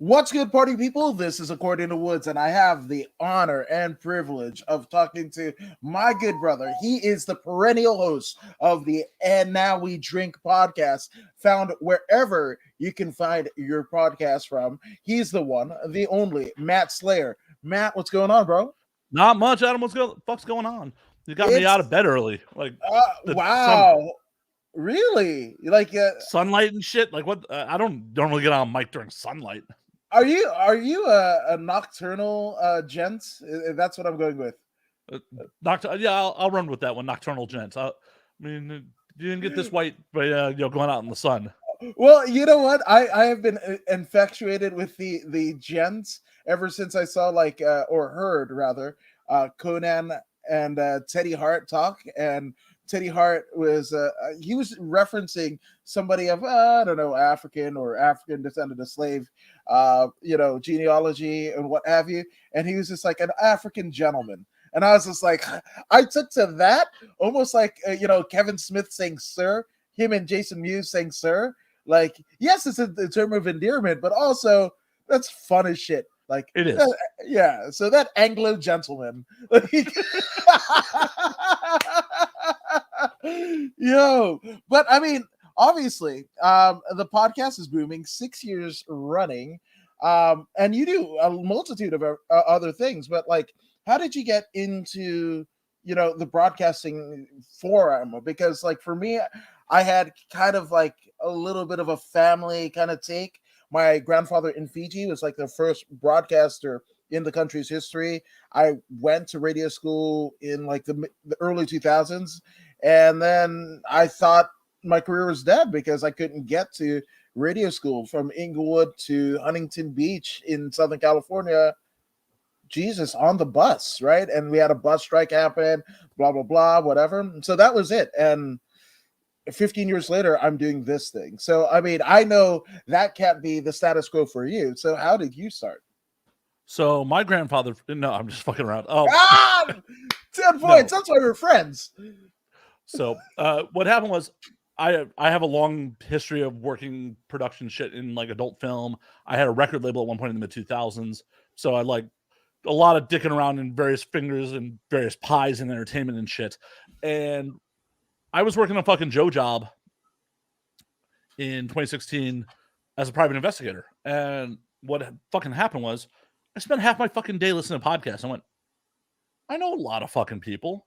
What's good, party people? This is According to Woods, and I have the honor and privilege of talking to my good brother. He is the perennial host of the And Now We Drink podcast, found wherever you can find your podcast from. He's the one, the only, Matt Slayer. Matt, what's going on, bro? Not much, Adam. Fuck's going on? You got me out of bed early. Like, wow. Really? Like sunlight and shit? Like, what? I don't really get on mic during sunlight. Are you a nocturnal gent? That's what I'm going with. I'll run with that one. Nocturnal gent. I mean, you didn't get this white by going out in the sun. Well, you know what? I have been infatuated with the gents ever since I saw or heard rather Conan and Teddy Hart talk, and Teddy Hart was he was referencing somebody of I don't know, African descendant of slave genealogy and what have you, and he was just like an African gentleman. And I was just like, I took to that almost like Kevin Smith saying sir, him and Jason Mewes saying sir. Like, yes, it's a term of endearment, but also that's fun as shit. Like, it is. Yeah. So that Anglo gentleman. Yo, but I mean, obviously, the podcast is booming, 6 years running, and you do a multitude of other things. But like, how did you get into the broadcasting forum? Because like for me, I had kind of like a little bit of a family kind of take. My grandfather in Fiji was like the first broadcaster in the country's history. I went to radio school in like the early 2000s, and then I thought my career was dead because I couldn't get to radio school from Inglewood to Huntington Beach in Southern California. Jesus, on the bus, right? And we had a bus strike happen, blah, blah, blah, whatever. So that was it. And 15 years later, I'm doing this thing. So, I mean, I know that can't be the status quo for you. So how did you start? So my grandfather, no, I'm just fucking around. 10 points. No. That's why we're friends. So what happened was I have a long history of working production shit in like adult film. I had a record label at one point in the mid 2000s. So I like a lot of dicking around in various fingers and various pies and entertainment and shit. And I was working a fucking Joe job in 2016 as a private investigator. And what fucking happened was I spent half my fucking day listening to podcasts. I went, I know a lot of fucking people.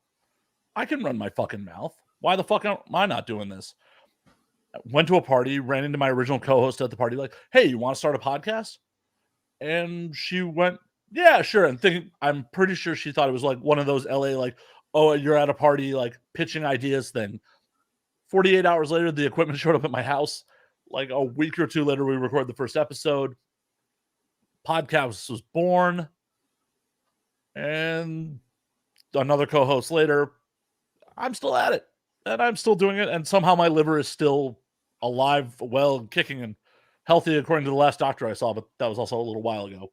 I can run my fucking mouth. Why the fuck am I not doing this? I went to a party, ran into my original co-host at the party, like, hey, you want to start a podcast? And she went, yeah, sure. And I'm pretty sure she thought it was like one of those LA, like, oh, you're at a party, like pitching ideas thing. 48 hours later, the equipment showed up at my house. Like a week or two later, we recorded the first episode. Podcast was born. And another co-host later, I'm still at it. And I'm still doing it. And somehow my liver is still alive, well, kicking and healthy, according to the last doctor I saw. But that was also a little while ago.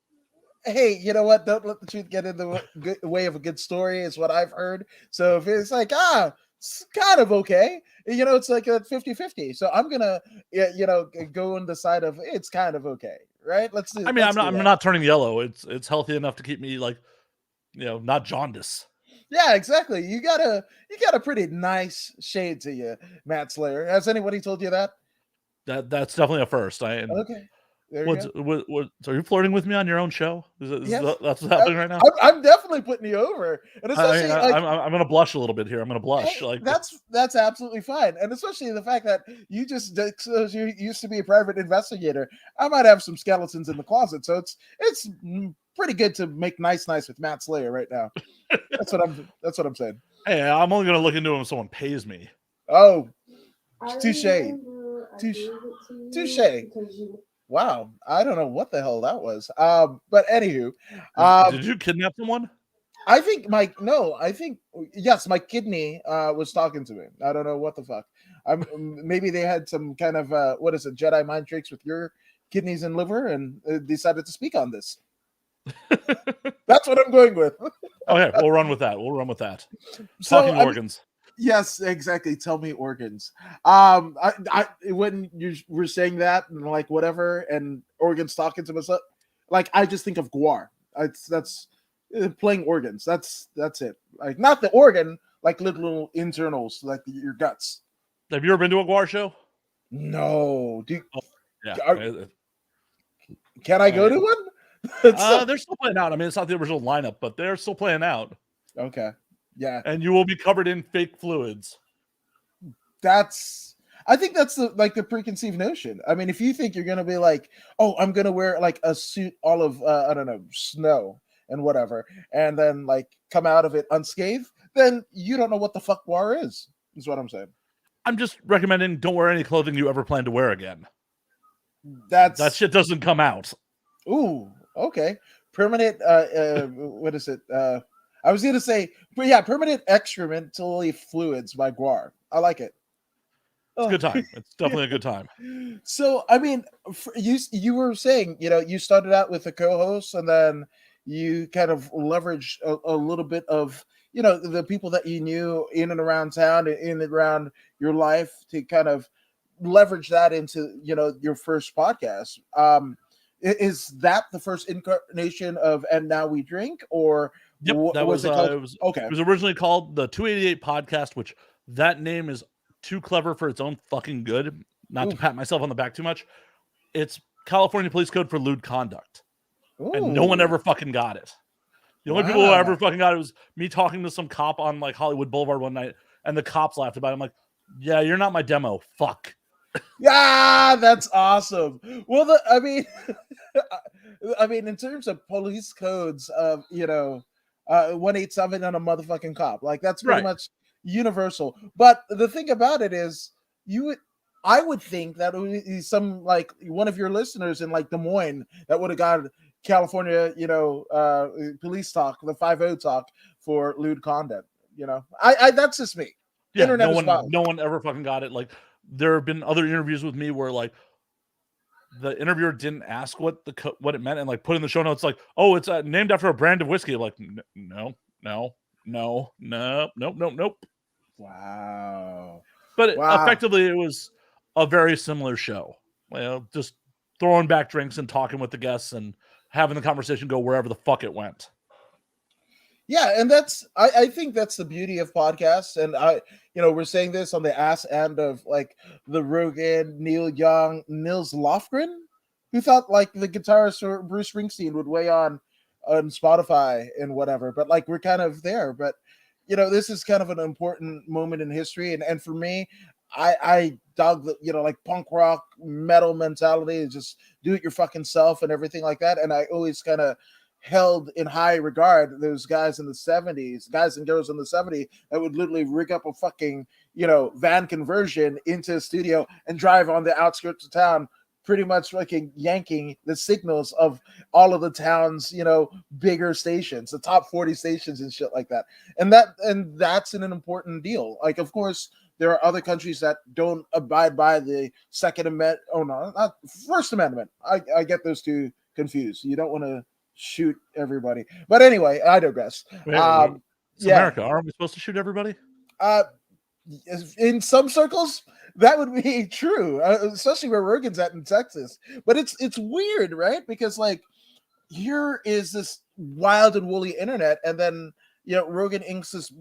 Hey, you know what? Don't let the truth get in the way of a good story is what I've heard. So if it's like, it's kind of okay. It's like a 50-50. So I'm going to, go on the side of it's kind of okay. Right? Let's do. I mean, I'm not turning yellow. It's healthy enough to keep me like, not jaundice. Yeah, exactly. You got a pretty nice shade to you, Matt Slayer. Has anybody told you that? That's definitely a first. Okay. So are you flirting with me on your own show? Yes. That's what's happening right now? I'm definitely putting you over. And especially I'm going to blush a little bit here. I'm going to blush. Hey, that's absolutely fine. And especially the fact that you used to be a private investigator. I might have some skeletons in the closet. So it's pretty good to make nice with Matt Slayer right now. That's what I'm saying. Hey, I'm only going to look into him if someone pays me. Oh, touche. Wow, I don't know what the hell that was. But anywho, did you kidnap someone? I think yes, my kidney was talking to me. I don't know what the fuck. Maybe they had some kind of Jedi mind tricks with your kidneys and liver, and decided to speak on this. That's what I'm going with. Okay, we'll run with that. So, Talking organs. Yes, exactly. Tell me organs. I when you were saying that and like whatever, and organs talking to myself, like I just think of guar. That's playing organs. That's it. Like not the organ, like little internals, like your guts. Have you ever been to a Guar show? No, Yeah. can I go to one? They're still playing out. I mean, it's not the original lineup, but they're still playing out. Okay, yeah, And you will be covered in fake fluids. I think that's the preconceived notion. I mean, if you think you're gonna be like, oh, I'm gonna wear like a suit all of I don't know, snow and whatever, and then like come out of it unscathed, then you don't know what the fuck war is what I'm saying. I'm just recommending don't wear any clothing you ever plan to wear again. That shit doesn't come out. Ooh, okay. Permanent what is it? I was gonna say, but yeah, permanent excrementally fluids by Guar. I like it. It's a good time. It's definitely a good time. So, I mean, you were saying, you started out with a co-host, and then you kind of leveraged a little bit of, the people that you knew in and around town, in and around your life, to kind of leverage that into, your first podcast. Is that the first incarnation of And Now We Drink, or Yep, that was it was okay. It was originally called the 288 Podcast, which that name is too clever for its own fucking good. Not to pat myself on the back too much. It's California Police Code for lewd conduct. Ooh. And no one ever fucking got it. The only people who ever fucking got it was me talking to some cop on like Hollywood Boulevard one night, and the cops laughed about it. I'm like, yeah, you're not my demo. Fuck. Yeah, that's awesome. Well, I mean, in terms of police codes of 187 on a motherfucking cop, like that's pretty much universal. But the thing about it is, I would think that it would be some like one of your listeners in like Des Moines that would have got California, police talk, the 5-0 talk for lewd conduct. I that's just me. Yeah, no one ever fucking got it. Like there have been other interviews with me where like the interviewer didn't ask what it meant and like put in the show notes like, oh, it's named after a brand of whiskey. I'm like, no. Wow. But effectively, it was a very similar show. Just throwing back drinks and talking with the guests and having the conversation go wherever the fuck it went. Yeah, and I think that's the beauty of podcasts. And we're saying this on the ass end of like the Rogan, Neil Young, Nils Lofgren, who thought like the guitarist for Bruce Springsteen would weigh on Spotify and whatever. But like we're kind of there. But this is kind of an important moment in history. And for me, I dug the, like punk rock metal mentality, just do it your fucking self and everything like that. And I always kind of held in high regard those guys in the 70s, guys and girls in the 70s that would literally rig up a fucking, van conversion into a studio and drive on the outskirts of town, pretty much fucking yanking the signals of all of the town's, bigger stations, the top 40 stations and shit like that. And that's an important deal. Like, of course, there are other countries that don't abide by the Second Amendment. Oh no, not First Amendment. I get those two confused. You don't want to shoot everybody, but anyway, I digress. It's America. Aren't we supposed to shoot everybody? In some circles, that would be true, especially where Rogan's at in Texas. But it's weird, right? Because like here is this wild and woolly internet, and then Rogan inks this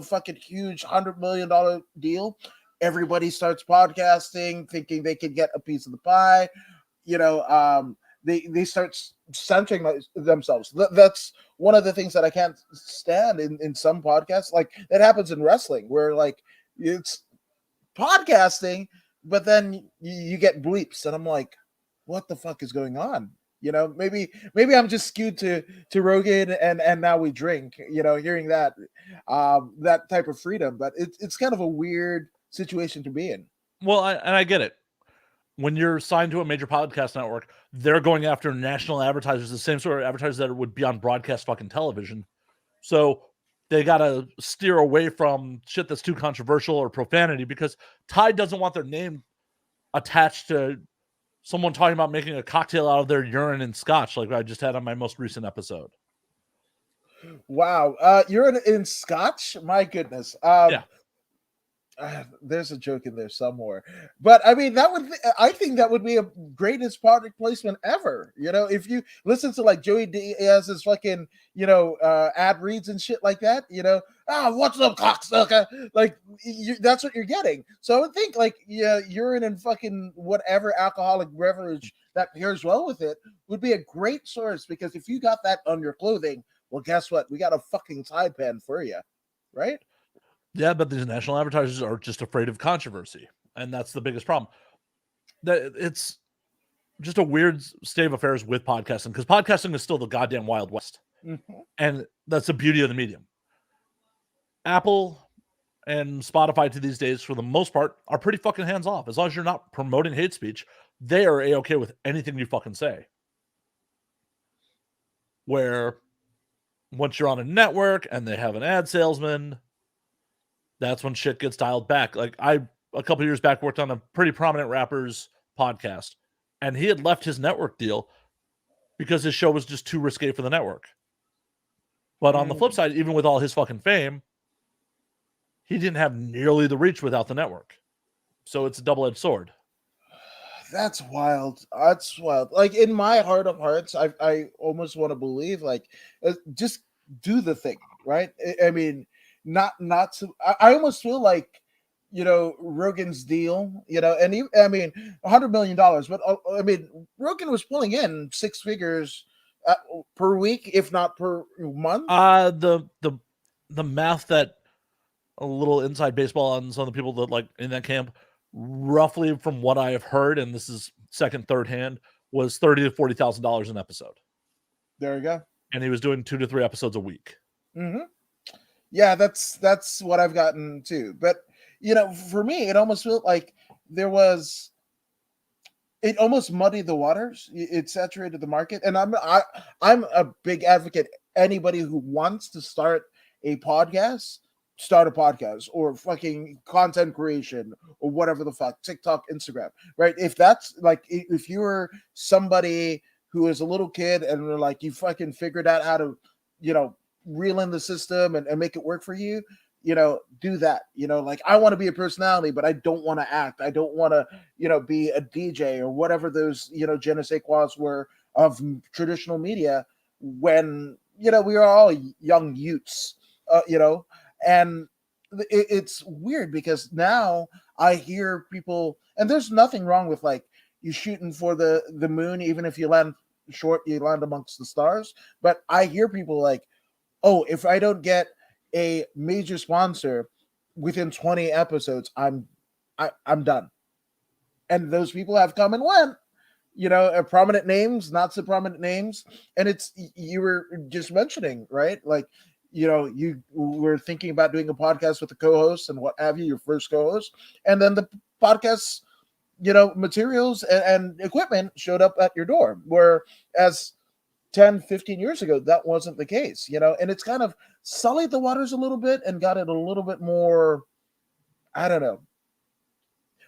fucking huge $100 million deal. Everybody starts podcasting, thinking they could get a piece of the pie. They start centering themselves. That's one of the things that I can't stand in some podcasts. Like that happens in wrestling, where like it's podcasting, but then you get bleeps, and I'm like, what the fuck is going on? Maybe I'm just skewed to Rogan and Now We Drink. Hearing that that type of freedom, but it's kind of a weird situation to be in. Well, I get it. When you're signed to a major podcast network, they're going after national advertisers, the same sort of advertisers that would be on broadcast fucking television. So they got to steer away from shit that's too controversial or profanity, because Tide doesn't want their name attached to someone talking about making a cocktail out of their urine and scotch, like I just had on my most recent episode. Wow. Urine in scotch? My goodness. Yeah. There's a joke in there somewhere, but I mean I think that would be a greatest product placement ever. If you listen to like Joey Diaz's fucking ad reads and shit like that, what's up, cocksucker? Like that's what you're getting. So I would think like urine and fucking whatever alcoholic beverage that pairs well with it would be a great source, because if you got that on your clothing, well, guess what? We got a fucking side pen for you, right? Yeah, but these national advertisers are just afraid of controversy, and that's the biggest problem. That it's just a weird state of affairs with podcasting, because podcasting is still the goddamn Wild West, and that's the beauty of the medium. Apple and Spotify to these days, for the most part, are pretty fucking hands off. As long as you're not promoting hate speech, they are a-okay with anything you fucking say. Where once you're on a network and they have an ad salesman, that's when shit gets dialed back. Like a couple years back, worked on a pretty prominent rapper's podcast, and he had left his network deal because his show was just too risque for the network. But on the flip side, even with all his fucking fame, he didn't have nearly the reach without the network. So it's a double-edged sword. That's wild. That's wild. Like in my heart of hearts, I almost want to believe like just do the thing, right? I mean, not to. I almost feel like Rogan's deal, and I mean $100 million, but I mean Rogan was pulling in six figures per week, if not per month. The math that a little inside baseball on some of the people that like in that camp, roughly from what I have heard, and this is second, third hand, was $30,000 to $40,000 an episode. There you go. And he was doing 2 to 3 episodes a week. Yeah, that's what I've gotten too. But for me, it almost felt like it almost muddied the waters. It saturated the market, and I'm a big advocate. Anybody who wants to start a podcast or fucking content creation or whatever the fuck, TikTok, Instagram, right? If that's like, if you're somebody who is a little kid and they're like, you fucking figured out how to, reel in the system and make it work for you, do that. Like I want to be a personality, but I don't want to act. I don't want to, be a DJ or whatever those, je ne sais quoi were of traditional media when, we are all young youths, and it's weird because now I hear people, and there's nothing wrong with like you shooting for the moon, even if you land short, you land amongst the stars. But I hear people like, oh, if I don't get a major sponsor within 20 episodes, I'm done. And those people have come and went, prominent names, not so prominent names. And it's, you were just mentioning, right? Like, you were thinking about doing a podcast with a co-host and what have you, your first co-host. And then the podcast, materials and equipment showed up at your door. Whereas 10, 15 years ago, that wasn't the case, and it's kind of sullied the waters a little bit and got it a little bit more, I don't know.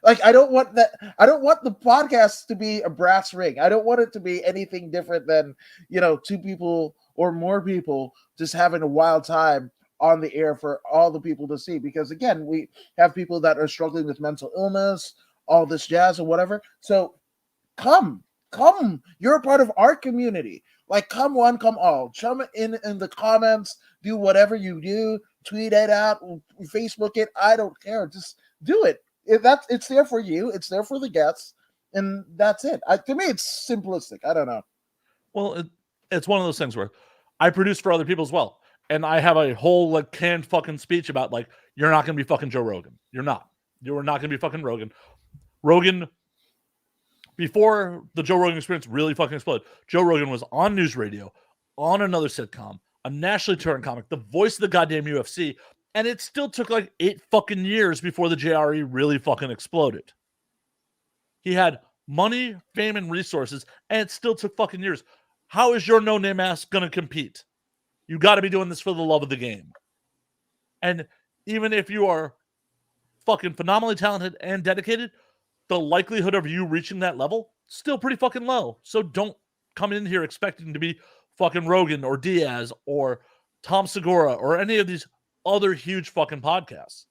Like, I don't want the podcast to be a brass ring. I don't want it to be anything different than, two people or more people just having a wild time on the air for all the people to see. Because again, we have people that are struggling with mental illness, all this jazz or whatever. So come, you're a part of our community. Like, come one, come all. Chum in the comments, do whatever you do, tweet it out, Facebook it. I don't care. Just do it. It's there for you. It's there for the guests, and that's it. To me, it's simplistic. I don't know. Well, it's one of those things where I produce for other people as well, and I have a whole like canned fucking speech about like, you're not going to be fucking Joe Rogan. You're not. You are not going to be fucking Rogan. Rogan. Before the Joe Rogan Experience really fucking exploded, Joe Rogan was on news radio, on another sitcom, a nationally touring comic, the voice of the goddamn UFC, and it still took like 8 fucking years before the JRE really fucking exploded. He had money, fame, and resources, and it still took fucking years. How is your no-name ass gonna compete? You got to be doing this for the love of the game. And even if you are fucking phenomenally talented and dedicated, the likelihood of you reaching that level still pretty fucking low. So don't come in here expecting to be fucking Rogan or Diaz or Tom Segura or any of these other huge fucking podcasts.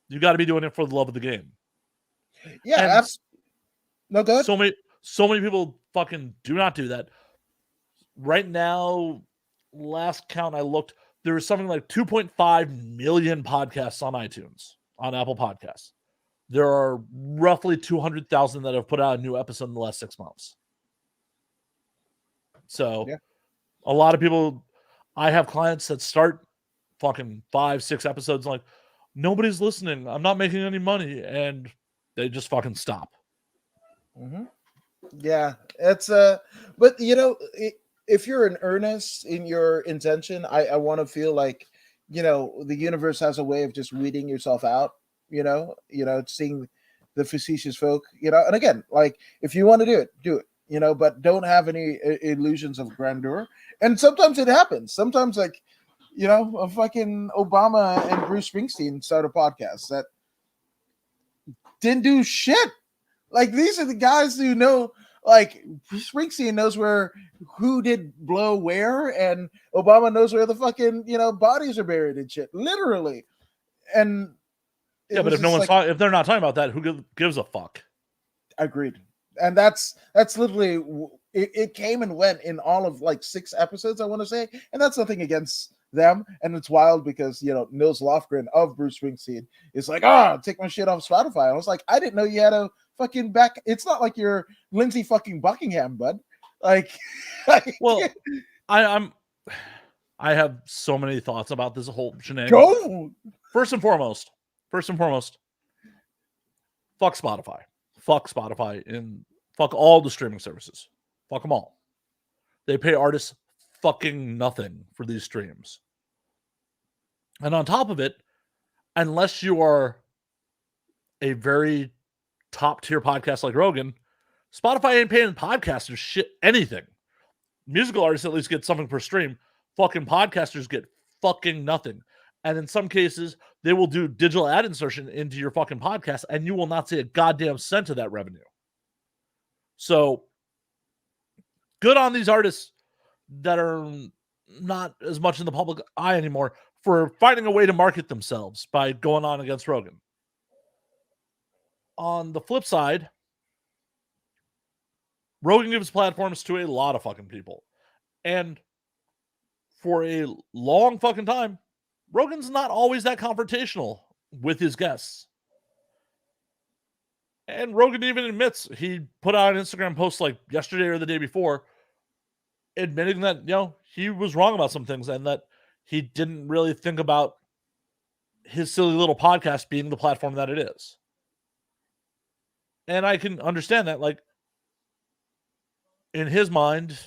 You got to be doing it for the love of the game. Yeah, And no good. so many people fucking do not do that. Right now, last count I looked, there was something like 2.5 million podcasts on iTunes, on Apple Podcasts. There are roughly 200,000 that have put out a new episode in the last 6 months. So Yeah. a lot of people, I have clients that start fucking 5-6 episodes like, nobody's listening, I'm not making any money, and they just fucking stop. Mm-hmm. Yeah, it's but if you're in earnest in your intention, I want to feel like the universe has a way of just weeding yourself out. Seeing the facetious folk. And again, like if you want to do it. But don't have any illusions of grandeur. And sometimes it happens. Sometimes like a fucking Obama and Bruce Springsteen start a podcast that didn't do shit. Like these are the guys who know. Like Springsteen knows who did blow where, and Obama knows where the fucking bodies are buried and shit, literally. And yeah, but if no one's if they're not talking about that, who gives a fuck? Agreed. And that's literally it came and went in all of like 6 episodes, I want to say, and that's nothing against them. And it's wild because Nils Lofgren of Bruce Springsteen is like, take my shit off Spotify. I was like, I didn't know you had a fucking back. It's not like you're Lindsey fucking Buckingham, bud. Like, well, I have so many thoughts about this whole shenanigans. Go. First and foremost, fuck Spotify. Fuck Spotify and fuck all the streaming services. Fuck them all. They pay artists fucking nothing for these streams. And on top of it, unless you are a very top tier podcast like Rogan, Spotify ain't paying podcasters shit anything. Musical artists at least get something per stream. Fucking podcasters get fucking nothing. And in some cases, they will do digital ad insertion into your fucking podcast, and you will not see a goddamn cent of that revenue. So, good on these artists that are not as much in the public eye anymore for finding a way to market themselves by going on against Rogan. On the flip side, Rogan gives platforms to a lot of fucking people. And for a long fucking time, Rogan's not always that confrontational with his guests. And Rogan even admits, he put out an Instagram post like yesterday or the day before, admitting that, he was wrong about some things and that he didn't really think about his silly little podcast being the platform that it is. And I can understand that, like, in his mind,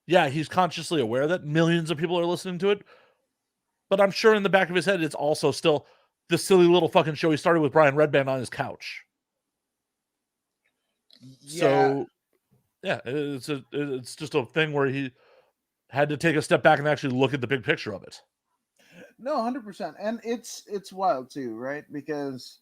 yeah, he's consciously aware that millions of people are listening to it. But I'm sure in the back of his head, it's also still the silly little fucking show he started with Brian Redband on his couch. Yeah. So, yeah, it's just a thing where he had to take a step back and actually look at the big picture of it. No, 100%. And it's wild too, right? Because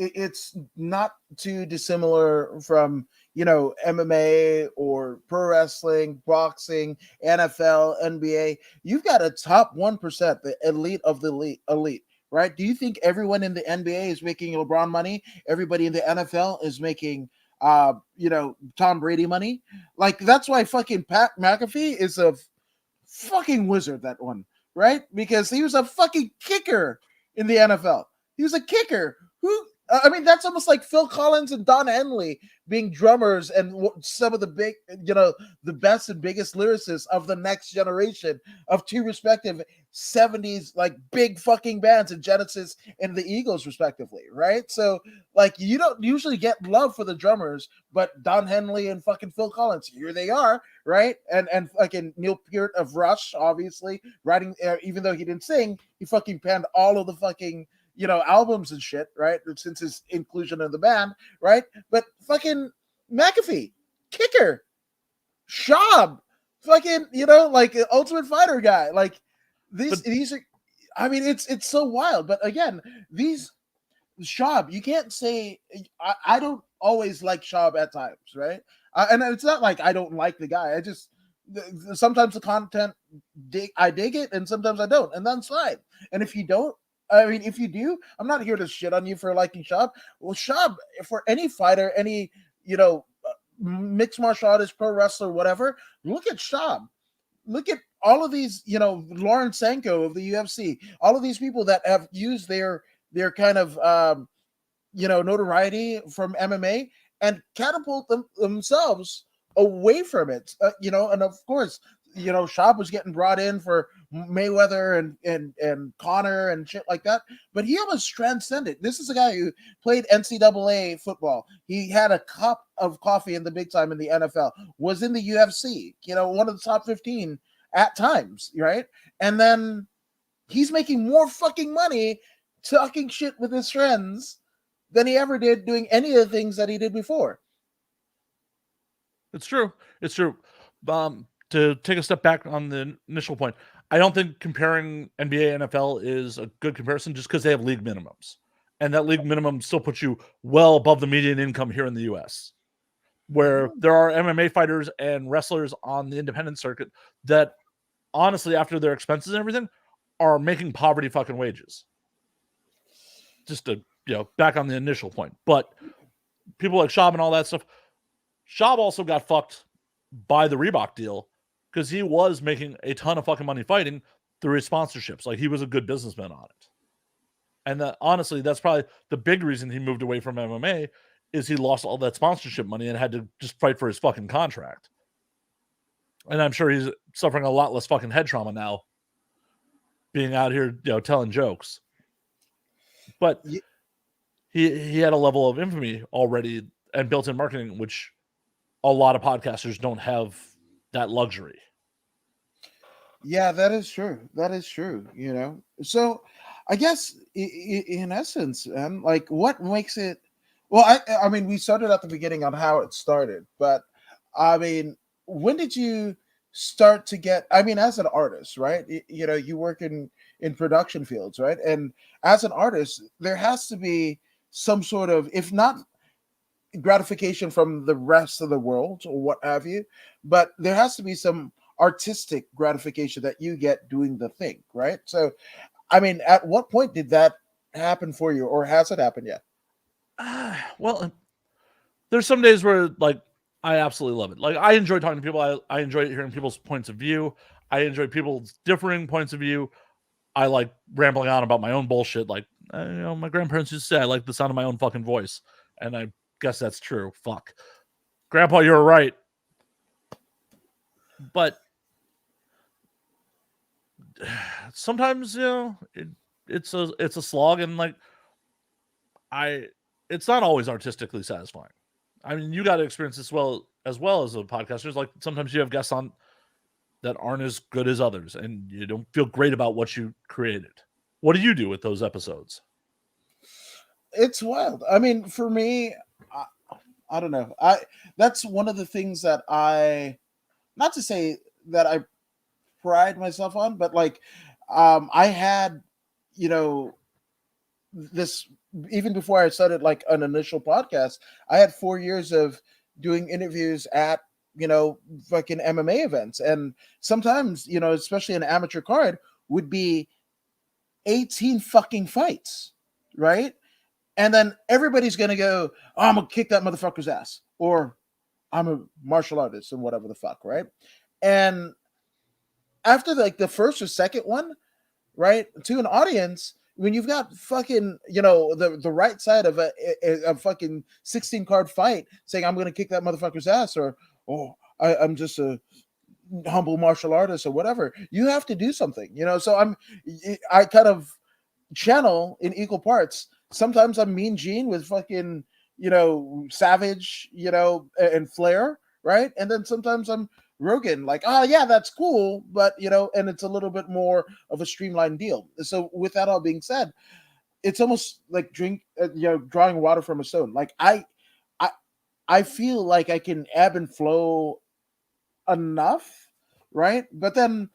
it's not too dissimilar from, MMA or pro wrestling, boxing, NFL, NBA. You've got a top 1%, the elite of the elite, right? Do you think everyone in the NBA is making LeBron money? Everybody in the NFL is making, Tom Brady money? Like, that's why fucking Pat McAfee is a fucking wizard, that one, right? Because he was a fucking kicker in the NFL. He was a kicker who, that's almost like Phil Collins and Don Henley being drummers and some of the big, the best and biggest lyricists of the next generation of two respective 70s, like big fucking bands in Genesis and the Eagles, respectively, right? So, like, you don't usually get love for the drummers, but Don Henley and fucking Phil Collins, here they are, right? And fucking Neil Peart of Rush, obviously, writing, even though he didn't sing, he fucking penned all of the fucking albums and shit, right? Since his inclusion in the band, right? But fucking McAfee, kicker, Schaub, fucking, like Ultimate Fighter guy. Like these are, it's so wild. But again, these Schaub, you can't say, I don't always like Schaub at times, right? And it's not like I don't like the guy. I just, sometimes the content, I dig it, and sometimes I don't. And that's fine. And if you don't, I mean, if you do, I'm not here to shit on you for liking Shab. Well, Shab, for any fighter, any, mixed martial artist, pro wrestler, whatever, look at Shab. Look at all of these, Lauren Sanko of the UFC, all of these people that have used their kind of notoriety from MMA and catapult themselves away from it. And of course, Schaub was getting brought in for Mayweather and Connor and shit like that, but he almost transcended. This is a guy who played NCAA football. He had a cup of coffee in the big time in the NFL, was in the UFC, one of the top 15 at times, right? And then he's making more fucking money talking shit with his friends than he ever did doing any of the things that he did before. It's true. It's true. To take a step back on the initial point, I don't think comparing NBA and NFL is a good comparison just because they have league minimums. And that league minimum still puts you well above the median income here in the US, where there are MMA fighters and wrestlers on the independent circuit that honestly, after their expenses and everything, are making poverty fucking wages. Just to, back on the initial point. But people like Schaub and all that stuff, Schaub also got fucked by the Reebok deal because he was making a ton of fucking money fighting through his sponsorships. Like, he was a good businessman on it. And that, honestly, that's probably the big reason he moved away from MMA is he lost all that sponsorship money and had to just fight for his fucking contract. And I'm sure he's suffering a lot less fucking head trauma now being out here, telling jokes. But he had a level of infamy already and built-in marketing, which a lot of podcasters don't have that luxury. Yeah, that is true. That is true. So I guess in essence, like, what makes it? Well, I mean, we started at the beginning on how it started, but I mean, when did you start to get? I mean, as an artist, right? You work in production fields, right? And as an artist, there has to be some sort of, if not gratification from the rest of the world or what have you, but there has to be some artistic gratification that you get doing the thing, right? So, I mean, at what point did that happen for you, or has it happened yet? Well, there's some days where, like, I absolutely love it. Like, I enjoy talking to people. I enjoy hearing people's points of view. I enjoy people's differing points of view. I like rambling on about my own bullshit. Like, my grandparents used to say I like the sound of my own fucking voice. And I guess that's true. Fuck. Grandpa, you're right. But sometimes, it's a slog, and like, it's not always artistically satisfying. I mean, you got to experience this as well as a podcaster. Like, sometimes you have guests on that aren't as good as others, and you don't feel great about what you created. What do you do with those episodes? It's wild. I mean, for me, I don't know. That's one of the things that not to say that I pride myself on, but like, I had, this, even before I started like an initial podcast, I had 4 years of doing interviews at, fucking MMA events. And sometimes, especially an amateur card would be 18 fucking fights, right? And then everybody's going to go, oh, I'm going to kick that motherfucker's ass, or I'm a martial artist and whatever the fuck, right? And after like the first or second one, right, to an audience, when you've got fucking, the right side of a fucking 16 card fight saying, I'm going to kick that motherfucker's ass, or, oh, I'm just a humble martial artist or whatever, you have to do something, so I kind of channel in equal parts. Sometimes I'm Mean Gene with fucking, Savage, and Flair, right? And then sometimes I'm Rogan, like, oh yeah, that's cool, but and it's a little bit more of a streamlined deal. So with that all being said, it's almost like drawing water from a stone. Like, I feel like I can ebb and flow enough, right? But then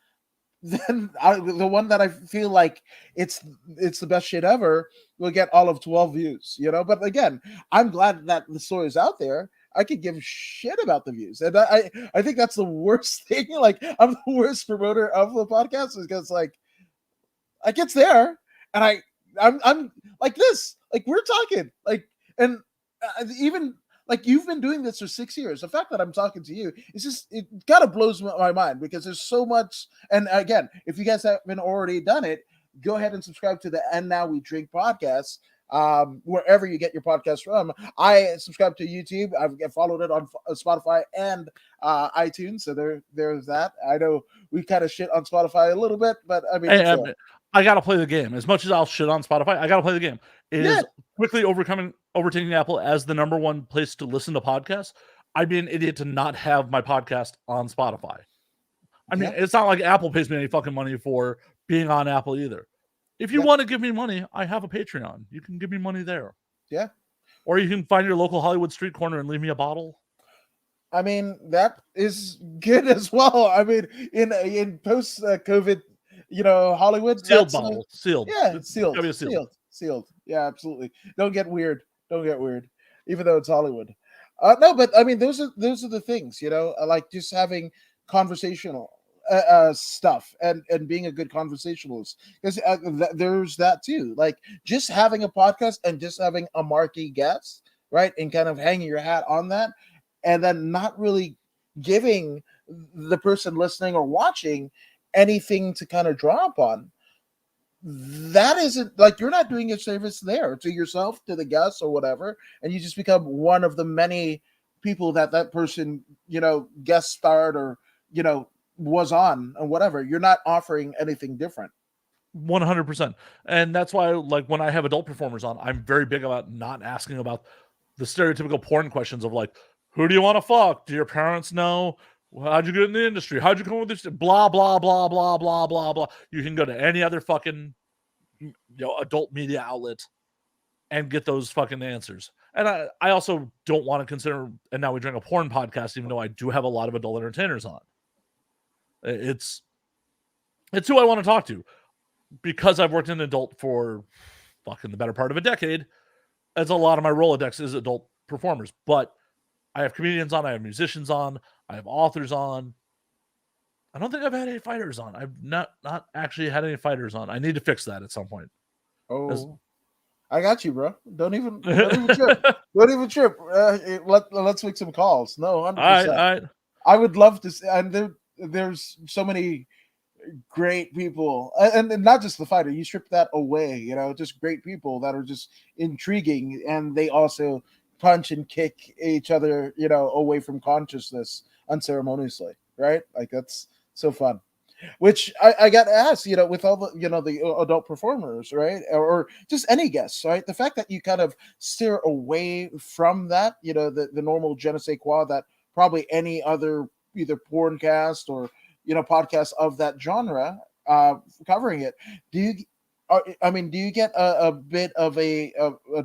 the one that I feel like it's the best shit ever will get all of 12 views, But again, I'm glad that the story is out there. I could give shit about the views, and I think that's the worst thing. Like, I'm the worst promoter of the podcast, because like it's there, and I I'm like this, like we're talking, like, and even like you've been doing this for 6 years. The fact that I'm talking to you is just, it kind of blows my mind because there's so much. And again, if you guys haven't already done it, go ahead and subscribe to the And Now We Drink podcast, wherever you get your podcast from. I subscribe to YouTube. I've followed it on Spotify and iTunes. So there's that. I know we kind of shit on Spotify a little bit, but I mean, I gotta play the game. As much as I'll shit on Spotify, I gotta play the game. It is quickly overtaking Apple as the number one place to listen to podcasts. I'd be an idiot to not have my podcast on Spotify. I mean, it's not like Apple pays me any fucking money for being on Apple either. If you want to give me money, I have a Patreon. You can give me money there. Yeah. Or you can find your local Hollywood street corner and leave me a bottle. I mean, that is good as well. I mean, in post COVID, Hollywood, sealed bottle, sealed. Yeah, sealed. Yeah, absolutely. Don't get weird. Even though it's Hollywood. No, but I mean, those are the things, like just having conversational stuff and being a good conversationalist, because there's that too. Like just having a podcast and just having a marquee guest, right, and kind of hanging your hat on that, and then not really giving the person listening or watching anything to kind of draw upon. That isn't, like, you're not doing a service there to yourself, to the guests or whatever, and you just become one of the many people that person, guest starred or, was on and whatever. You're not offering anything different. 100%. And that's why, like, when I have adult performers on, I'm very big about not asking about the stereotypical porn questions of like, who do you want to fuck? Do your parents know? How'd you get in the industry? How'd you come with this? Blah, blah, blah, blah, blah, blah, blah. You can go to any other fucking, adult media outlet and get those fucking answers. And I also don't want to consider, and now we drink a porn podcast, even though I do have a lot of adult entertainers on. It's who I want to talk to. Because I've worked in adult for fucking the better part of a decade, as a lot of my Rolodex is adult performers. But I have comedians on, I have musicians on, I have authors on. I don't think I've had any fighters on. I've not actually had any fighters on. I need to fix that at some point. Oh, I got you, bro. Don't even trip. Don't even trip. Let's make some calls. No, 100%. All right. I would love to see, and there's so many great people, and not just the fighter. You strip that away, just great people that are just intriguing, and they also punch and kick each other, away from consciousness unceremoniously, right? Like that's so fun. Which I got asked, with all the, the adult performers, right, or just any guests, right? The fact that you kind of steer away from that, the normal je ne sais quoi that probably any other either porn cast or podcasts of that genre covering it. Do you get a bit of a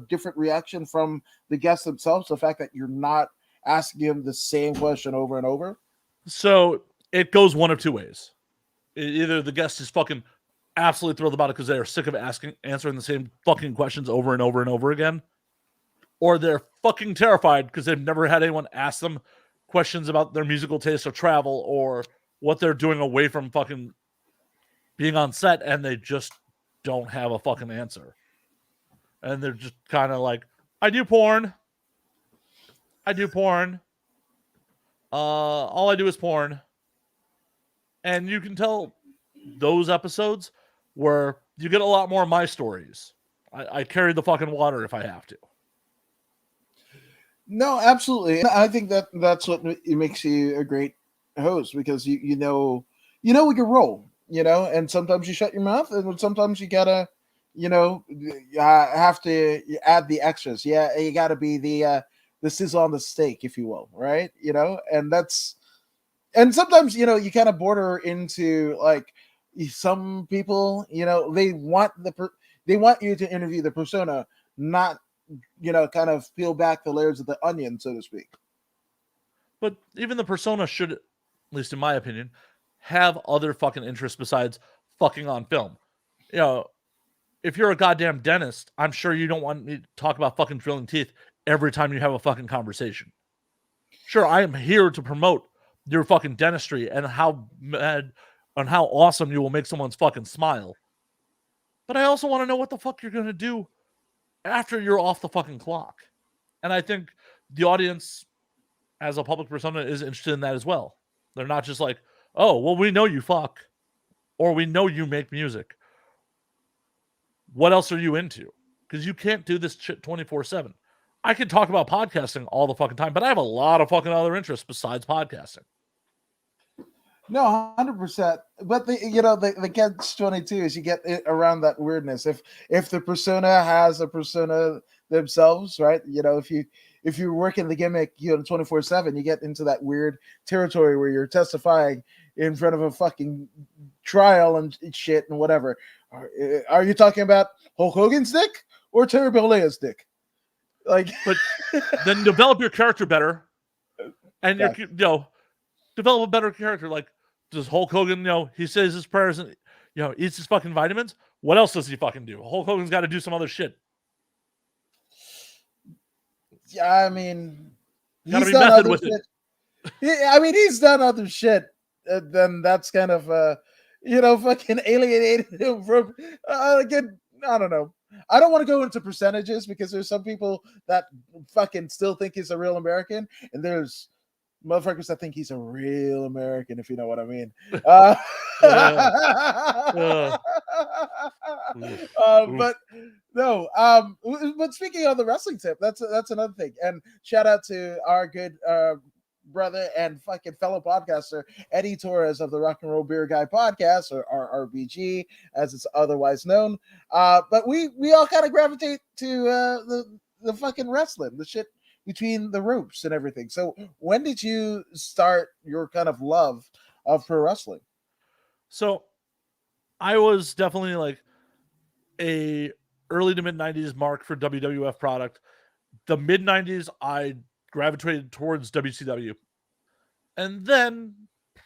different reaction from the guests themselves? The fact that you're not asking them the same question over and over? So it goes one of two ways. Either the guest is fucking absolutely thrilled about it because they are sick of answering the same fucking questions over and over and over again, or they're fucking terrified because they've never had anyone ask them questions about their musical taste or travel or what they're doing away from fucking being on set, and they just don't have a fucking answer. And they're just kind of like, I do porn. All I do is porn. And you can tell those episodes where you get a lot more of my stories. I carry the fucking water if I have to. No, absolutely. I think that's what makes you a great host, because you know your role, and sometimes you shut your mouth, and sometimes you gotta, have to add the extras. Yeah, you gotta be the sizzle on the steak, if you will, right? And that's. And sometimes, you kind of border into like some people, they want you to interview the persona, not, kind of peel back the layers of the onion, so to speak. But even the persona should, at least in my opinion, have other fucking interests besides fucking on film. If you're a goddamn dentist, I'm sure you don't want me to talk about fucking drilling teeth every time you have a fucking conversation. Sure, I am here to promote your fucking dentistry and how mad and how awesome you will make someone's fucking smile. but I also want to know what the fuck you're going to do after you're off the fucking clock. And I think the audience, as a public persona, is interested in that as well. They're not just like, oh, well, we know you fuck, or we know you make music. What else are you into? Because you can't do this shit 24/7. I can talk about podcasting all the fucking time, but I have a lot of fucking other interests besides podcasting. No, 100%. But the catch-22 is you get it around that weirdness. If the persona has a persona themselves, right? If you work in the gimmick, 24/7, you get into that weird territory where you're testifying in front of a fucking trial and shit and whatever. Are you talking about Hulk Hogan's dick or Terry Bollea's dick? Like, but then develop your character better, and develop a better character. Like, does Hulk Hogan, he says his prayers and eats his fucking vitamins? What else does he fucking do? Hulk Hogan's got to do some other shit. Yeah, I mean, gotta be method with shit. He's done other shit. Then that's kind of fucking alienated him from again. I don't know. I don't want to go into percentages because there's some people that fucking still think he's a real American, and there's motherfuckers that think he's a real American, if you know what I mean. But no. But speaking of the wrestling tip, that's another thing. And shout out to our good brother and fucking fellow podcaster Eddie Torres of the Rock and Roll Beer Guy podcast, or RBG as it's otherwise known. But we all kind of gravitate to the fucking wrestling, the shit between the ropes and everything. So when did you start your kind of love of pro wrestling? So I was definitely like a early to mid 90s mark for WWF product. The mid 90s, I gravitated towards WCW. And then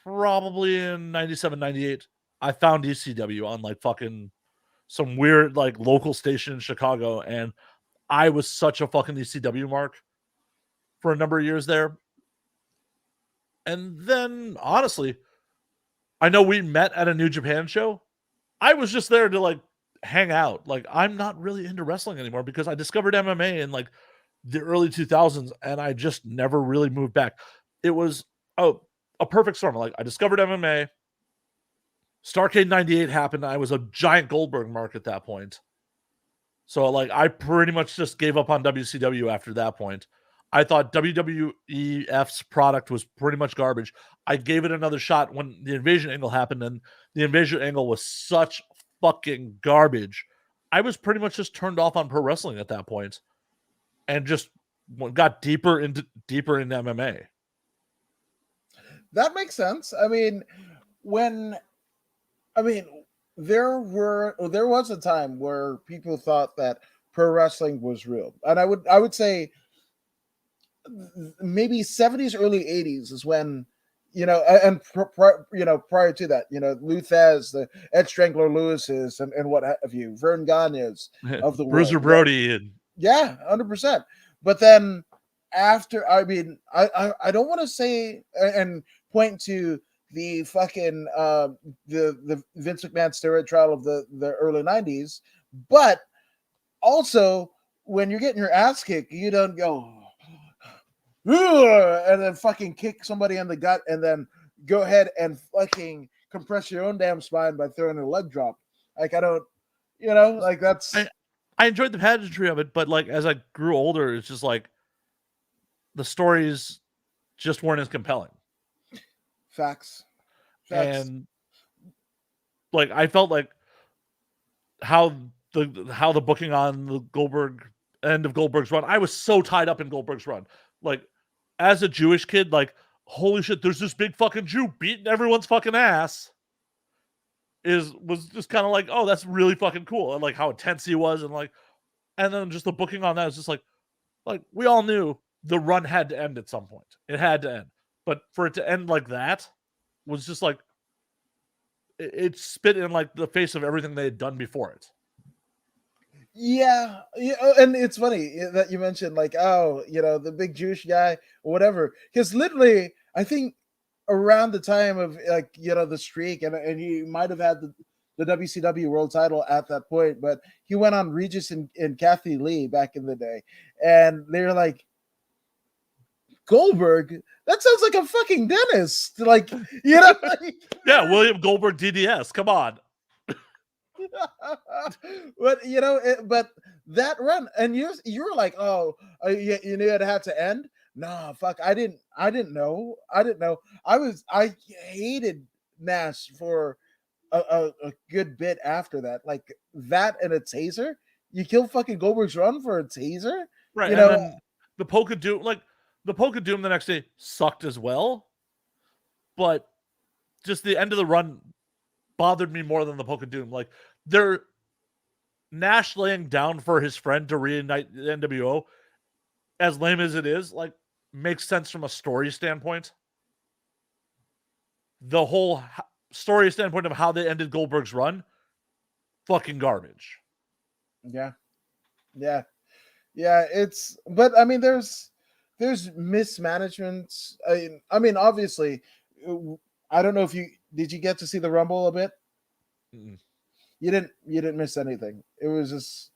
probably in 97, 98, I found ECW on like fucking some weird like local station in Chicago. And I was such a fucking ECW mark for a number of years there. And then honestly, I know we met at a New Japan show. I was just there to like hang out. Like, I'm not really into wrestling anymore because I discovered MMA in like the early 2000s and I just never really moved back. It was a perfect storm. Like, I discovered MMA. Starrcade 98 happened. I was a giant Goldberg mark at that point. So like I pretty much just gave up on WCW after that point. I thought WWEF's product was pretty much garbage. I gave it another shot when the Invasion angle happened, and the Invasion angle was such fucking garbage. I was pretty much just turned off on pro wrestling at that point and just got deeper into MMA. That makes sense. There was a time where people thought that pro wrestling was real, and I would say maybe 70s, early 80s is when, and prior to that, Luthez, the Ed Strangler Lewis's, and what have you, Vern Gagne's of the Bruiser world. Brody. And 100%. But then after, I don't want to say and point to the fucking the Vince McMahon steroid trial of the early 90s, but also when you're getting your ass kicked, you don't go and then fucking kick somebody in the gut and then go ahead and fucking compress your own damn spine by throwing a leg drop. Like, I don't, like that's. I enjoyed the pageantry of it, but like as I grew older, it's just like the stories just weren't as compelling. Facts. And like I felt like how the booking on the Goldberg end of Goldberg's run, I was so tied up in Goldberg's run. Like, as a Jewish kid, like, holy shit, there's this big fucking Jew beating everyone's fucking ass. Was just kind of like, oh, that's really fucking cool. And like how intense he was, and then just the booking on that was just like we all knew the run had to end at some point. It had to end. But for it to end like that was just like it spit in like the face of everything they had done before it. Yeah, and it's funny that you mentioned like, oh, the big Jewish guy or whatever, because literally I think around the time of like the streak, and he might have had the WCW world title at that point, but he went on Regis and Kathy Lee back in the day, and they were like, Goldberg, that sounds like a fucking dentist. Like, you know, yeah, William Goldberg DDS. Come on. but you know, but that run, and you were like, oh, you knew it had to end. No, fuck, I didn't know. I hated Nash for a good bit after that. Like that and a taser. You kill fucking Goldberg's run for a taser, Right, you and know? then the Poke of Doom, like the Poke of Doom the next day sucked as well, but just the end of the run bothered me more than the Poke of Doom. Like they're Nash laying down for his friend to reunite the NWO, as lame as it is, like makes sense from a story standpoint. The whole story standpoint of how they ended Goldberg's run, fucking garbage. Yeah. It's, but I mean, there's mismanagement. I mean, obviously, I don't know if did you get to see the Rumble a bit? Mm-mm. You didn't miss anything. It was just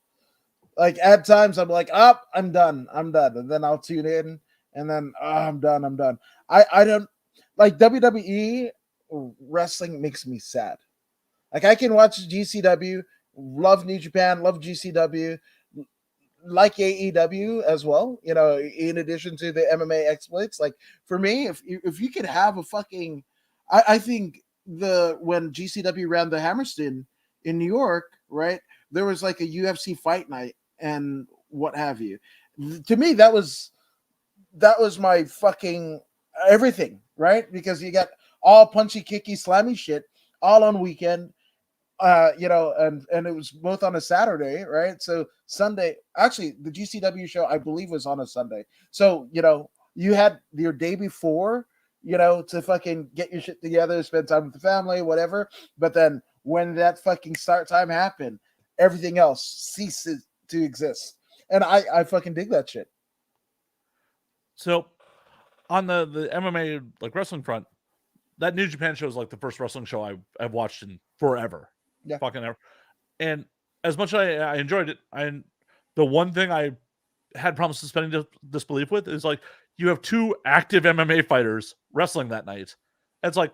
like at times I'm like, oh, I'm done, and then I'll tune in, and then I'm done. I don't like WWE wrestling makes me sad. Like I can watch GCW, love New Japan, love GCW, like AEW as well, you know, in addition to the MMA exploits. Like for me, if you could have a fucking, I think when GCW ran the Hammerstein in New York, right, there was like a UFC fight night and what have you. To me, that was my fucking everything, right? Because you got all punchy, kicky, slammy shit all on weekend. You know, and it was both on a Saturday, right? So Sunday, actually, the GCW show I believe was on a Sunday. So you know, you had your day before, you know, to fucking get your shit together, spend time with the family, whatever. But then when that fucking start time happened, everything else ceases to exist, and I fucking dig that shit. So on the MMA like wrestling front, that New Japan show is like the first wrestling show I've watched in forever. Yeah. Fucking ever. And as much as I enjoyed it, the one thing I had problems suspending disbelief with is like you have two active MMA fighters wrestling that night. It's like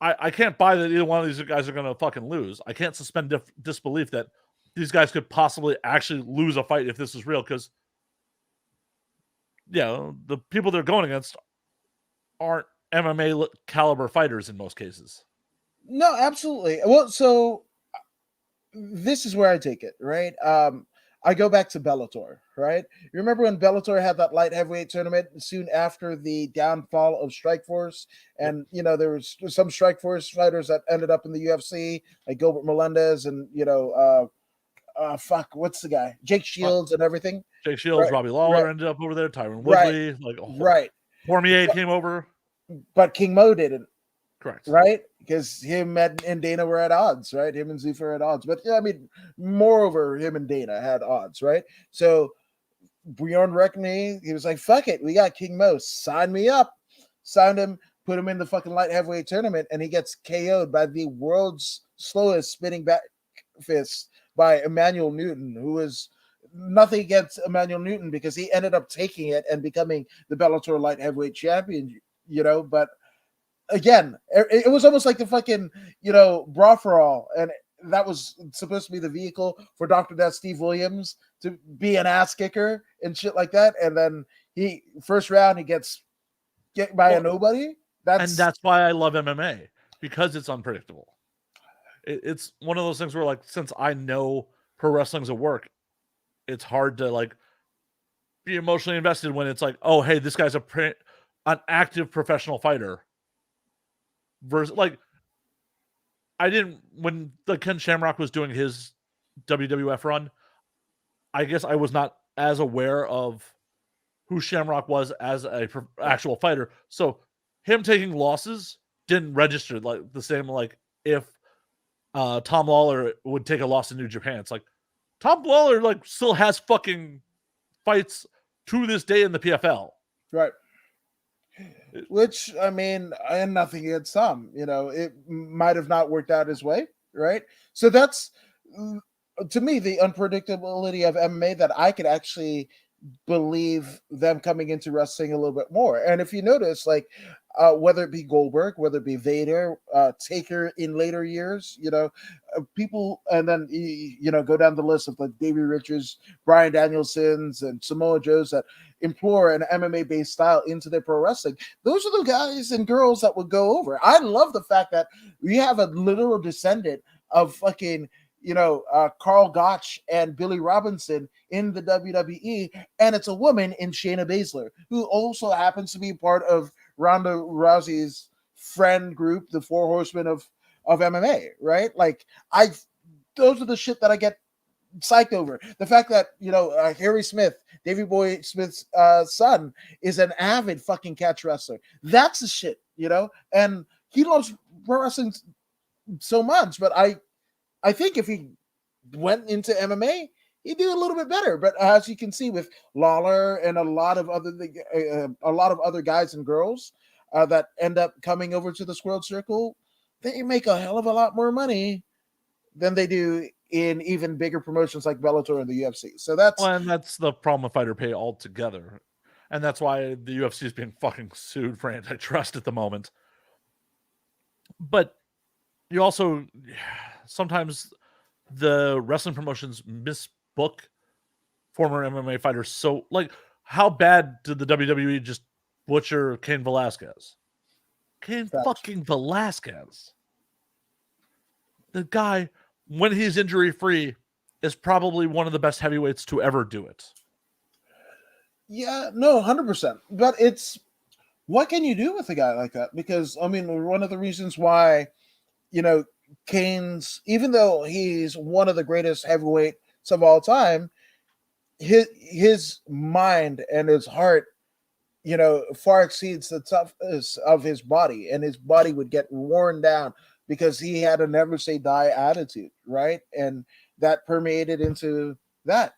I can't buy that either one of these guys are going to fucking lose. I can't suspend disbelief that these guys could possibly actually lose a fight if this is real, because you know, the people they're going against aren't MMA caliber fighters in most cases. No, absolutely. Well, so this is where I take it, right? I go back to Bellator, right? You remember when Bellator had that light heavyweight tournament soon after the downfall of Strikeforce, and you know there was some Strikeforce fighters that ended up in the UFC, like Gilbert Melendez, and you know, fuck, what's the guy? Jake Shields and everything. Jake Shields, Right, Robbie Lawler right, ended up over there. Tyron right, Woodley, like right. Cormier came over. But King Mo didn't. Correct. Right? Because him and Dana were at odds, right? Him and Zuffa were at odds. But yeah, I mean, moreover, him and Dana had odds, right? So Bjorn Reckney, he was like, fuck it, we got King Mo. Sign me up. Signed him, put him in the fucking light heavyweight tournament, and he gets KO'd by the world's slowest spinning back fist by Emmanuel Newton, who was nothing against Emmanuel Newton because he ended up taking it and becoming the Bellator light heavyweight champion, you know, but again, it was almost like the fucking, you know, Brawl for All, and that was supposed to be the vehicle for Dr. Death Steve Williams to be an ass kicker and shit like that. And then he first round he gets by a nobody. That's why I love MMA, because it's unpredictable. It's one of those things where, like, since I know pro wrestling's a work, it's hard to like be emotionally invested when it's like, oh, hey, this guy's an active professional fighter. Versus, like, I didn't, when the Ken Shamrock was doing his WWF run, I guess I was not as aware of who Shamrock was as a actual fighter. So him taking losses didn't register like the same, like if Tom Lawler would take a loss in New Japan. It's like Tom Lawler like still has fucking fights to this day in the PFL. Right. Which, I mean, and nothing against some, you know, it might have not worked out his way, right? So that's to me the unpredictability of MMA that I could actually believe them coming into wrestling a little bit more. And if you notice, like whether it be Goldberg, whether it be Vader, Taker in later years, people, and then go down the list of like Davey Richards, Brian Danielsons, and Samoa Joes that implore an MMA based style into their pro wrestling. Those are the guys and girls that would go over. I love the fact that we have a literal descendant of fucking Carl Gotch and Billy Robinson in the WWE, and it's a woman in Shayna Baszler, who also happens to be part of Ronda Rousey's friend group, the Four Horsemen of MMA, right? Like those are the shit that I get psyched over. The fact that Harry Smith, Davey Boy Smith's son, is an avid fucking catch wrestler. That's the shit, and he loves pro wrestling so much. But I think if he went into MMA, he'd do a little bit better. But as you can see with Lawler and a lot of other guys and girls that end up coming over to the Squirrel Circle, they make a hell of a lot more money than they do in even bigger promotions like Bellator and the UFC. So that's the problem with fighter pay altogether. And that's why the UFC is being fucking sued for antitrust at the moment. But you also sometimes the wrestling promotions misbook former MMA fighters. So, like, how bad did the WWE just butcher Cain Velasquez? Fucking Velasquez. The guy, when he's injury free, is probably one of the best heavyweights to ever do it. Yeah, no, 100%. But it's what can you do with a guy like that? Because I mean, one of the reasons why, Cain's, even though he's one of the greatest heavyweights of all time, his mind and his heart, far exceeds the toughness of his body, and his body would get worn down because he had a never say die attitude, right? And that permeated into that,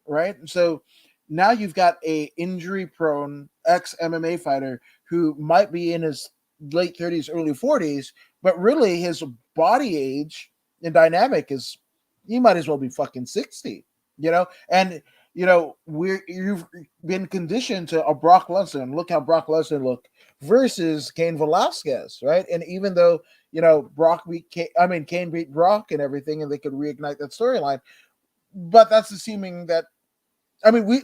right? So now you've got a injury prone ex MMA fighter who might be in his late 30s, early 40s, but really his body age and dynamic is he might as well be fucking 60, and you've been conditioned to a Brock Lesnar, and look how Brock Lesnar looked versus Cain Velasquez, right? And even though Cain beat Brock and everything, and they could reignite that storyline, but that's assuming that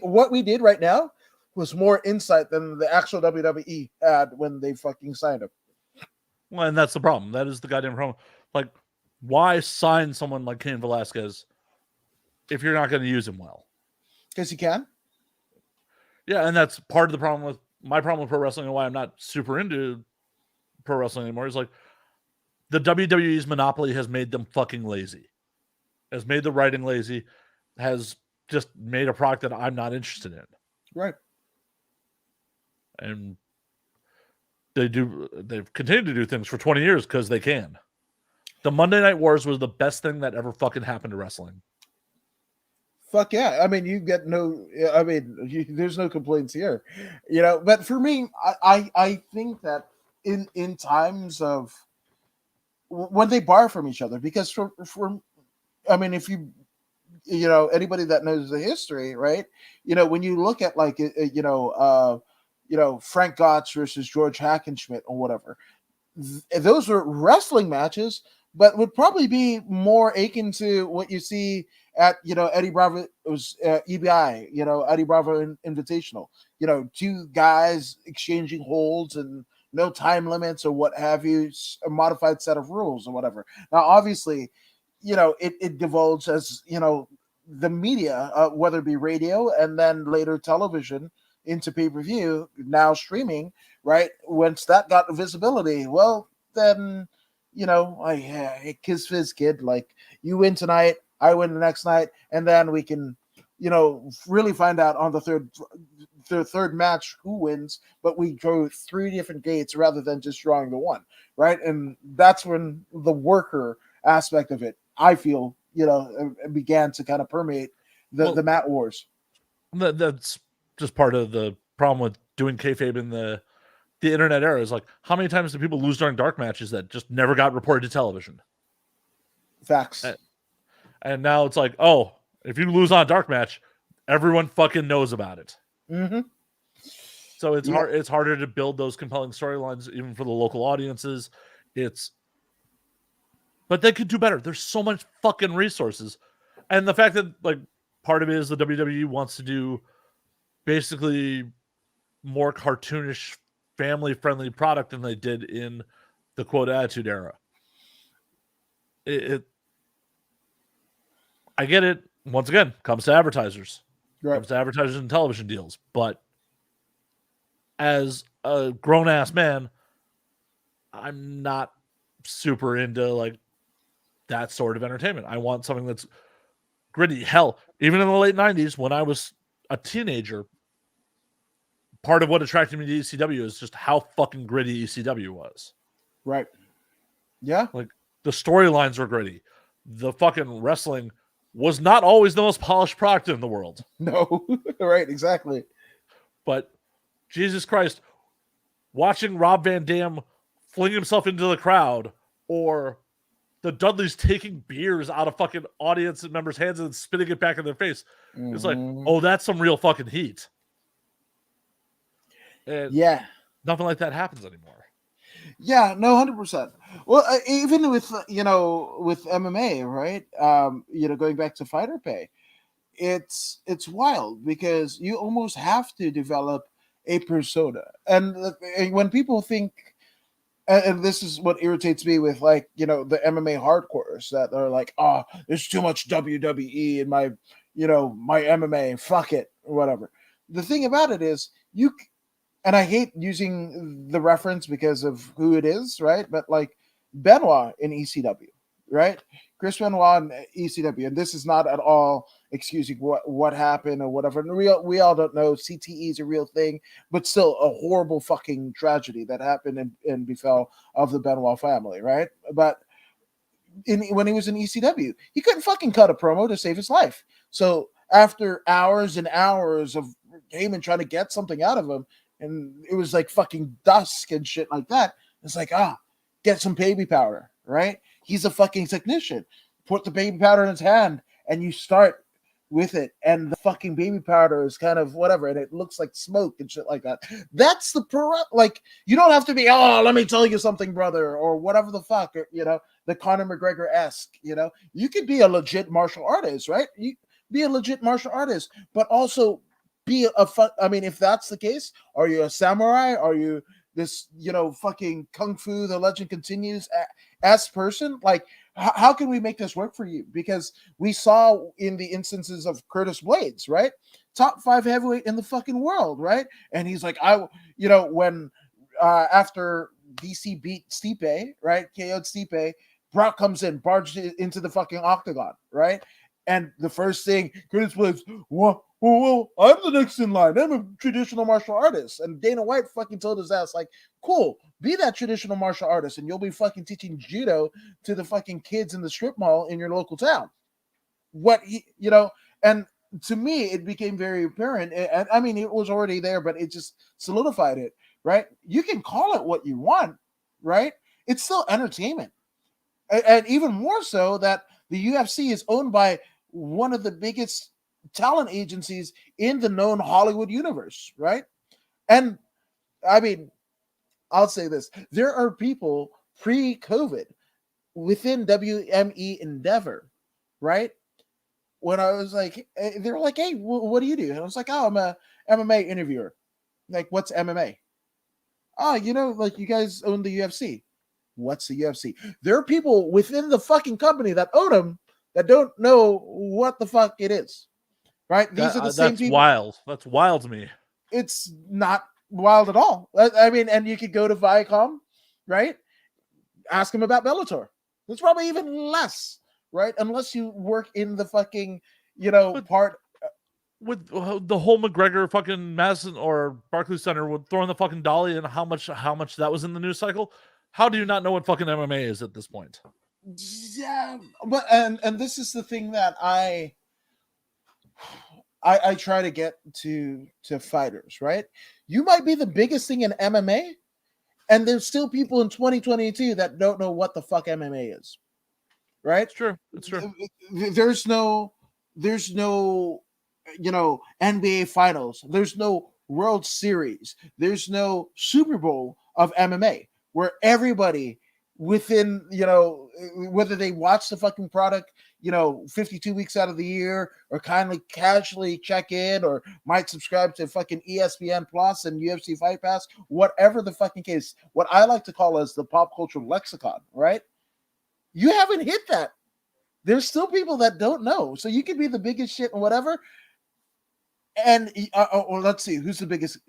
what we did right now was more insight than the actual WWE had when they fucking signed him. Well, and that's the problem. That is the goddamn problem. Like, why sign someone like Cain Velasquez if you're not going to use him well? Because you can. Yeah, and that's part of the problem with my problem with pro wrestling and why I'm not super into pro wrestling anymore is like the WWE's monopoly has made them fucking lazy. Has made the writing lazy, has just made a product that I'm not interested in. Right. And they've continued to do things for 20 years because they can. The Monday Night Wars was the best thing that ever fucking happened to wrestling. Fuck yeah. I mean, there's no complaints here, but for me, I think that in times of when they borrow from each other, because if anybody that knows the history, right? When you look at like, Frank Gotch versus George Hackenschmidt or whatever, those were wrestling matches, but would probably be more akin to what you see at Eddie Bravo was EBI, Eddie Bravo Invitational, two guys exchanging holds and no time limits or what have you, a modified set of rules or whatever. Now, obviously, it divulged as the media, whether it be radio and then later television into pay-per-view, now streaming, right? Once that got visibility, well, then I kiss fizz kid, like you win tonight, I win the next night, and then we can really find out on the third match who wins, but we go 3 different gates rather than just drawing the one, right? And that's when the worker aspect of it, I feel, began to kind of permeate the mat wars. That's just part of the problem with doing kayfabe in the internet era is like, how many times do people lose during dark matches that just never got reported to television? Facts. And now it's like, oh, if you lose on a dark match, everyone fucking knows about it. Mm-hmm. So it's Yeah. hard. It's harder to build those compelling storylines, even for the local audiences. But they could do better. There's so much fucking resources, and the fact that like part of it is the WWE wants to do basically more cartoonish, family-friendly product than they did in the quote Attitude Era. I get it. Once again, comes to advertisers, Right. comes to advertisers and television deals. But as a grown-ass man, I'm not super into like that sort of entertainment. I want something that's gritty. Hell, even in the late 90s, when I was a teenager, part of what attracted me to ECW is just how fucking gritty ECW was. Right. Yeah. Like, the storylines were gritty. The fucking wrestling was not always the most polished product in the world. No. Right. Exactly. But Jesus Christ, watching Rob Van Dam fling himself into the crowd, or the Dudleys taking beers out of fucking audience members' hands and spitting it back in their face. Mm-hmm. It's like, oh, that's some real fucking heat. And yeah. Nothing like that happens anymore. Yeah, no, 100%. Well, even with, with MMA, right? Going back to fighter pay, it's wild because you almost have to develop a persona. And when people think, and this is what irritates me with the MMA hardcores that are like, oh, there's too much WWE in my, my MMA, fuck it, or whatever. The thing about it is and I hate using the reference because of who it is, right? But like Benoit in ECW, right? Chris Benoit in ECW, and this is not at all excusing what happened or whatever. And we all don't know. CTE is a real thing, but still a horrible fucking tragedy that happened and befell of the Benoit family, right? But when he was in ECW, he couldn't fucking cut a promo to save his life. So after hours and hours of Heyman trying to get something out of him, and it was like fucking dusk and shit like that. It's like, get some baby powder, right? He's a fucking technician. Put the baby powder in his hand and you start with it. And the fucking baby powder is kind of whatever. And it looks like smoke and shit like that. That's the you don't have to be, let me tell you something, brother, or whatever the fuck, or, the Conor McGregor-esque, you could be a legit martial artist, right? You be a legit martial artist, but also be if that's the case, are you a samurai? Are you this, fucking kung fu, the legend continues as person? Like, how can we make this work for you? Because we saw in the instances of Curtis Blades, right? Top 5 heavyweight in the fucking world, right? And he's like, when after DC beat Stipe, right? KO'd Stipe, Brock comes in, barged into the fucking octagon, right? And the first thing, Curtis Blades, well, I'm the next in line. I'm a traditional martial artist. And Dana White fucking told his ass, like, cool, be that traditional martial artist and you'll be fucking teaching judo to the fucking kids in the strip mall in your local town. And to me, it became very apparent. And I mean, it was already there, but it just solidified it, right? You can call it what you want, right? It's still entertainment. And even more so that the UFC is owned by one of the biggest talent agencies in the known Hollywood universe, right? And I mean, I'll say this. There are people pre-COVID within WME Endeavor, right? When I was like, they were like, hey, what do you do? And I was like, oh, I'm a MMA interviewer. Like, what's MMA? Oh, like you guys own the UFC. What's the UFC? There are people within the fucking company that own them that don't know what the fuck it is. Right? These are the same people. That's wild. That's wild to me. It's not wild at all. I mean, and you could go to Viacom, right? Ask them about Bellator. It's probably even less, right? Unless you work in the fucking, part. With the whole McGregor fucking Madison or Barclays Center with throwing the fucking dolly and how much that was in the news cycle. How do you not know what fucking MMA is at this point? Yeah, but and this is the thing that I try to get to fighters, right? You might be the biggest thing in MMA, and there's still people in 2022 that don't know what the fuck MMA is, right? It's true. It's true. There's no, NBA Finals. There's no World Series. There's no Super Bowl of MMA where everybody within, whether they watch the fucking product, 52 weeks out of the year, or kindly casually check in, or might subscribe to fucking ESPN Plus and UFC Fight Pass, whatever the fucking case, what I like to call as the pop culture lexicon, right? You haven't hit that. There's still people that don't know. So you can be the biggest shit and whatever. And let's see, who's the biggest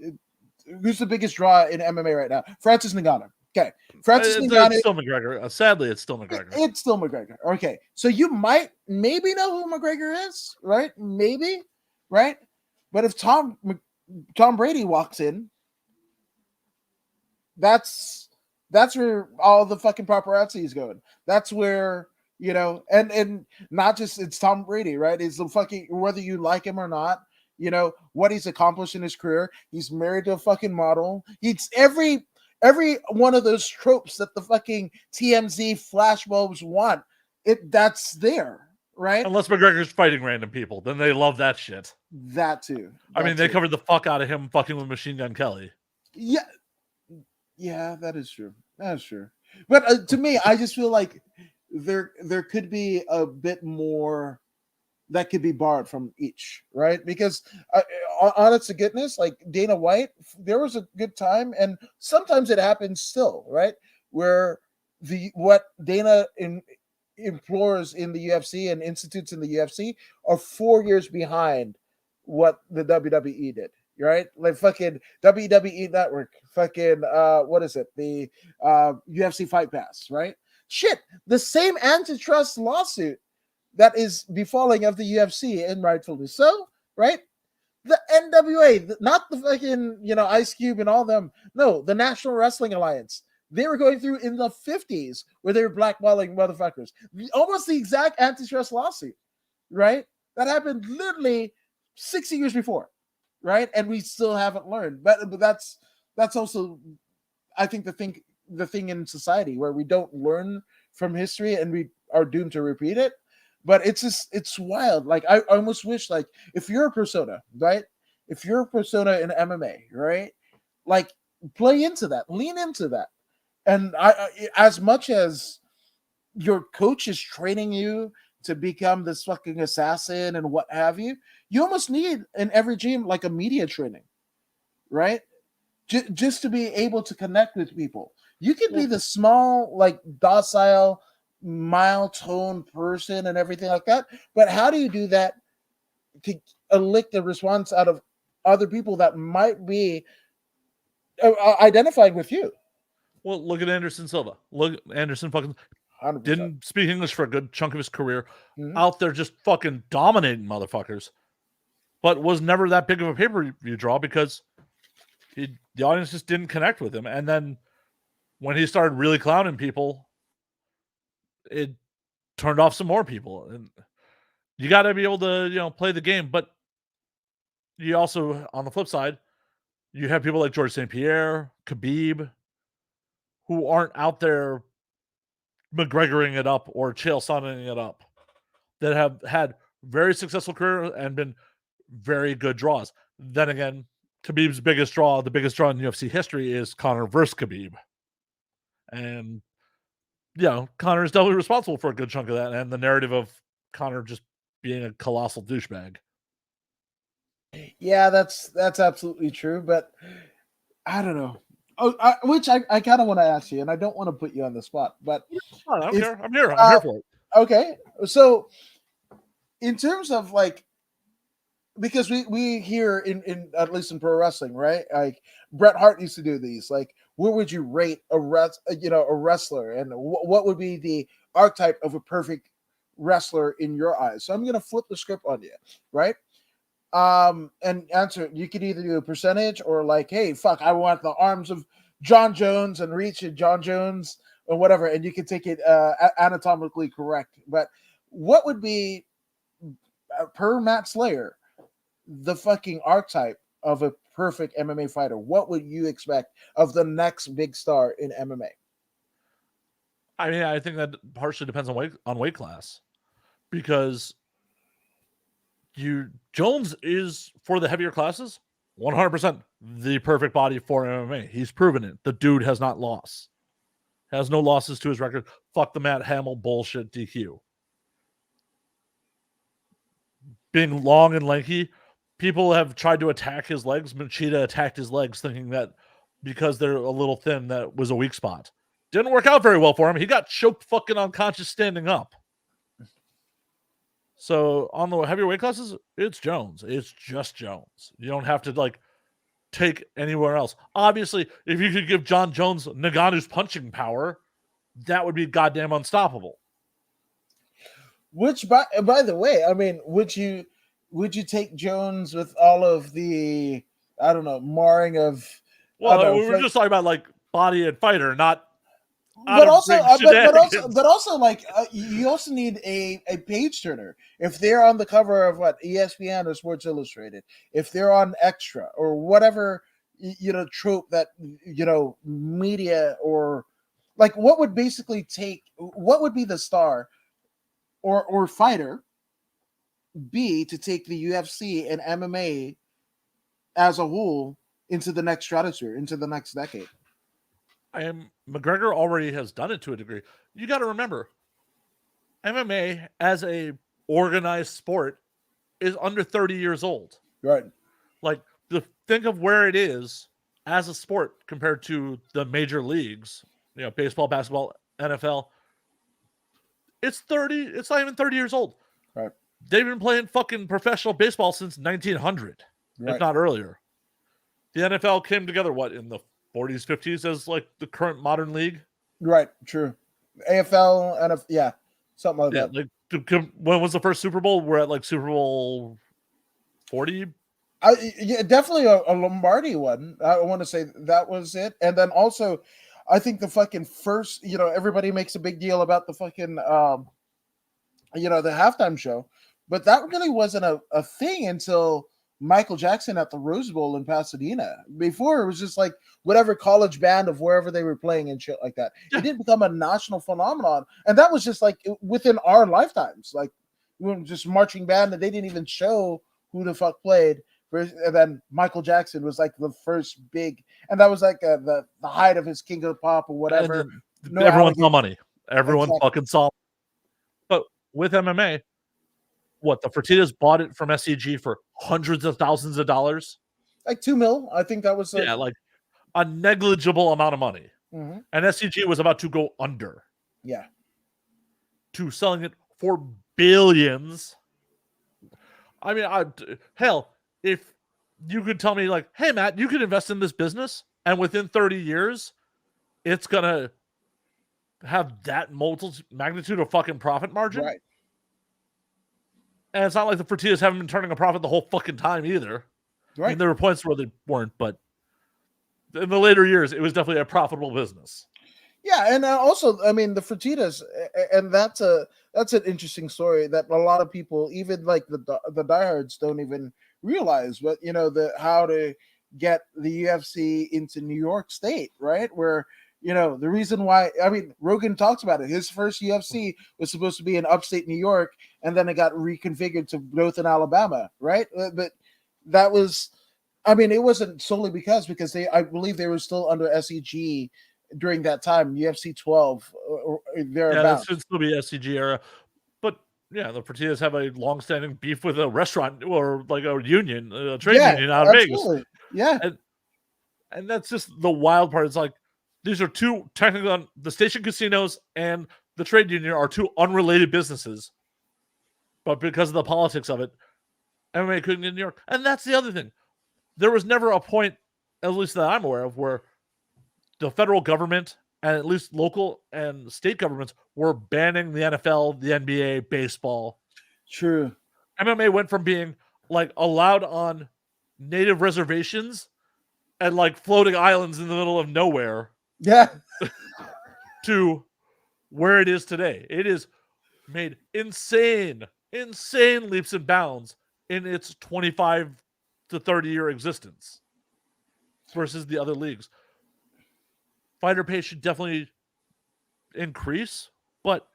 draw in MMA right now? Francis Ngannou. Okay, Francis Ngannou. It's still McGregor. Sadly, it's still McGregor. It's still McGregor. Okay, so you might maybe know who McGregor is, right? Maybe, right? But if Tom Brady walks in, that's where all the fucking paparazzi is going. That's where, and not just it's Tom Brady, right? It's the fucking, whether you like him or not, what he's accomplished in his career. He's married to a fucking model. He's every one of those tropes that the fucking TMZ flashbulbs want. That's there, right? Unless McGregor's fighting random people, then they love that shit. That too. I mean, they covered the fuck out of him fucking with Machine Gun Kelly. Yeah, that is true. That's true. But to me, I just feel like there could be a bit more that could be borrowed from each, right? Because honest to goodness, like Dana White, there was a good time, and sometimes it happens still, right? Where what Dana implores in the UFC and institutes in the UFC are 4 years behind what the WWE did. Right, like fucking WWE Network, fucking what is it? The UFC Fight Pass, right? Shit, the same antitrust lawsuit that is befalling of the UFC, and rightfully so, right? The NWA, not the fucking Ice Cube and all them. No, the National Wrestling Alliance. They were going through in the 50s where they were blackballing motherfuckers. Almost the exact antitrust lawsuit, right? That happened literally 60 years before. Right, and we still haven't learned, but that's also, I think, the thing in society where we don't learn from history and we are doomed to repeat it. But it's wild. Like I almost wish, like, if you're a persona, right? If you're a persona in MMA, right? Like, play into that, lean into that, and as much as your coach is training you to become this fucking assassin and what have you, you almost need in every gym like a media training, right? Just to be able to connect with people. You can be the small, like docile, mild tone person and everything like that, but how do you do that to elicit the response out of other people that might be identified with you? Well, look at Anderson Silva. Look, Anderson fucking 100%. didn't speak English for a good chunk of his career. Out there just fucking dominating motherfuckers. But was never that big of a pay-per-view draw because the audience just didn't connect with him. And then when he started really clowning people, it turned off some more people. And you got to be able to, play the game. But you also, on the flip side, you have people like George St. Pierre, Khabib, who aren't out there McGregoring it up or Chael Sonnen it up, that have had very successful career and been very good draws. Then again, Khabib's biggest draw, the biggest draw in UFC history, is Conor versus Khabib. And, Conor is definitely responsible for a good chunk of that, and the narrative of Conor just being a colossal douchebag. Yeah, that's absolutely true, but I don't know. Which I kind of want to ask you, and I don't want to put you on the spot, but I don't care. I'm here. I'm here for it. Okay, so in terms of like, because we hear in at least in pro wrestling, right? Like Bret Hart used to do these. Like, where would you rate a wrestler, and what would be the archetype of a perfect wrestler in your eyes? So I'm gonna flip the script on you, right? And answer. You could either do a percentage or like, hey, fuck, I want the arms of John Jones and reach of John Jones or whatever, and you can take it anatomically correct. But what would be per Matt Slayer the fucking archetype of a perfect MMA fighter? What would you expect of the next big star in MMA? I mean, I think that partially depends on weight class, because Jones is, for the heavier classes, 100% the perfect body for MMA. He's proven it. The dude has not lost. Has no losses to his record. Fuck the Matt Hamill bullshit DQ. Being long and lanky, people have tried to attack his legs. Machida attacked his legs thinking that because they're a little thin, that was a weak spot. Didn't work out very well for him. He got choked fucking unconscious standing up. So on the heavier weight classes, it's Jones. It's just Jones. You don't have to like take anywhere else. Obviously, if you could give John Jones Nagano's punching power, that would be goddamn unstoppable. Which, by the way, I mean, would you take Jones with all of the, I don't know, marring of? Well, we're just talking about like body and fighter, not. But also, like you also need a page turner if they're on the cover of what, ESPN or Sports Illustrated, if they're on Extra or whatever, trope that media, or like what would be the star or fighter be to take the UFC and MMA as a whole into the next stratosphere, into the next decade? McGregor already has done it to a degree. You got to remember, MMA as a organized sport is under 30 years old. Right. Like, think of where it is as a sport compared to the major leagues, baseball, basketball, NFL. It's not even 30 years old. Right. They've been playing fucking professional baseball since 1900, right, if not earlier. The NFL came together, in the 40s, 50s as like the current modern league? Right, true. AFL, NFL, yeah, something like that. Like, when was the first Super Bowl? We're at like Super Bowl 40? Yeah, definitely a Lombardi one. I want to say that was it. And then also, I think the fucking first, everybody makes a big deal about the fucking, the halftime show, but that really wasn't a thing until Michael Jackson at the Rose Bowl in Pasadena. Before, it was just like whatever college band of wherever they were playing and shit like that. Yeah. It didn't become a national phenomenon, and that was just like within our lifetimes. Like, we were just marching band, and they didn't even show who the fuck played. And then Michael Jackson was like the first big, and that was like the height of his King of Pop or whatever. Everyone saw money. Everyone fucking saw. But with MMA, the Fertittas bought it from SCG for hundreds of thousands of dollars? Like $2 million. I think that was like a negligible amount of money. Mm-hmm. And SCG was about to go under. Yeah. To selling it for billions. I mean, hell, if you could tell me like, hey, Matt, you could invest in this business and within 30 years, it's going to have that magnitude of fucking profit margin. Right. And it's not like the Fertittas haven't been turning a profit the whole fucking time either. Right. I mean, there were points where they weren't, but in the later years, it was definitely a profitable business. Yeah, and also, I mean, the Fertittas, and that's an interesting story that a lot of people, even like the diehards, don't even realize. But how to get the UFC into New York State, right? Where the reason why, I mean, Rogan talks about it. His first UFC was supposed to be in upstate New York, and then it got reconfigured to Dothan, Alabama, right? But that was, I mean, it wasn't solely because I believe they were still under SEG during that time, UFC 12 or thereabouts. Yeah, that should still be SEG era. But yeah, the Fertittas have a long-standing beef with a restaurant or like a union, a trade union out of Vegas. Yeah, and that's just the wild part. It's like, these are two technically, the station casinos and the trade union are two unrelated businesses, but because of the politics of it, MMA couldn't get in New York. And that's the other thing. There was never a point, at least that I'm aware of, where the federal government and at least local and state governments were banning the NFL, the NBA, baseball. True. MMA went from being like allowed on native reservations and like floating islands in the middle of nowhere. Yeah. To where it is today. It is made insane leaps and bounds in its 25 to 30 year existence versus the other leagues. Fighter pay should definitely increase, but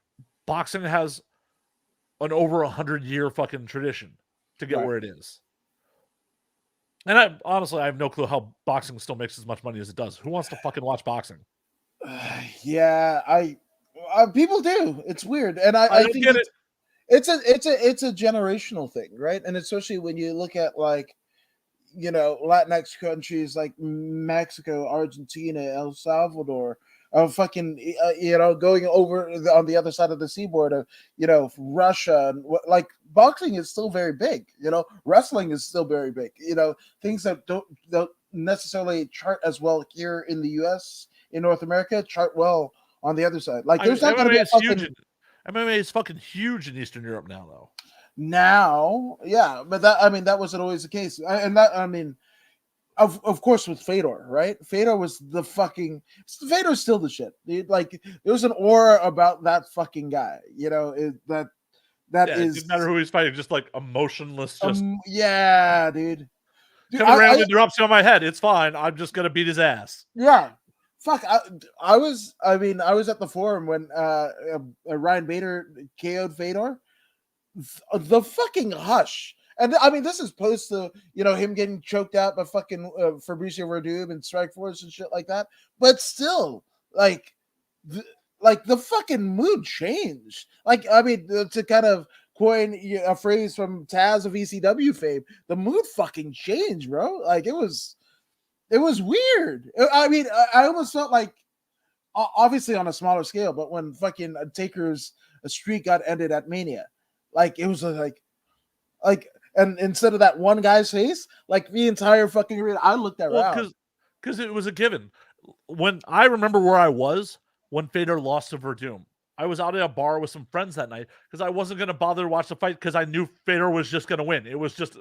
boxing has an over 100-year fucking tradition to get where it is. And I have no clue how boxing still makes as much money as it does. Who wants to fucking watch boxing? Yeah, people do. It's weird, and I don't think get it. It's a generational thing, right? And especially when you look at like, you know, Latinx countries like Mexico, Argentina, El Salvador, fucking, you know, going over on the other side of the seaboard of, you know, Russia, and like boxing is still very big. You know, wrestling is still very big. You know, things that don't necessarily chart as well here in the U.S. in North America chart well on the other side. Like, there's not going to be a fucking. MMA is fucking huge in Eastern Europe now, though. Now, yeah, but that wasn't always the case, of course with Fedor, right? Fedor's still the shit, dude. Like, there's an aura about that fucking guy, you know. It doesn't matter who he's fighting, just like emotionless. Yeah, dude. Kevin randomly drops you on my head. It's fine. I'm just gonna beat his ass. Yeah. Fuck, I was at the forum when Ryan Bader KO'd Fedor. The fucking hush. And I mean, this is post to, you know, him getting choked out by fucking Fabricio Verdum and Strikeforce and shit like that. But still, like the fucking mood changed. Like, I mean, to kind of coin a phrase from Taz of ECW fame, the mood fucking changed, bro. Like, it was weird. I mean, I almost felt like, obviously on a smaller scale, but when fucking Taker's streak got ended at Mania, like, it was like, and instead of that one guy's face, like the entire fucking arena, I looked around. Because it was a given. When I remember where I was when Fedor lost to Verdum, I was out at a bar with some friends that night because I wasn't going to bother to watch the fight because I knew Fedor was just going to win. It was just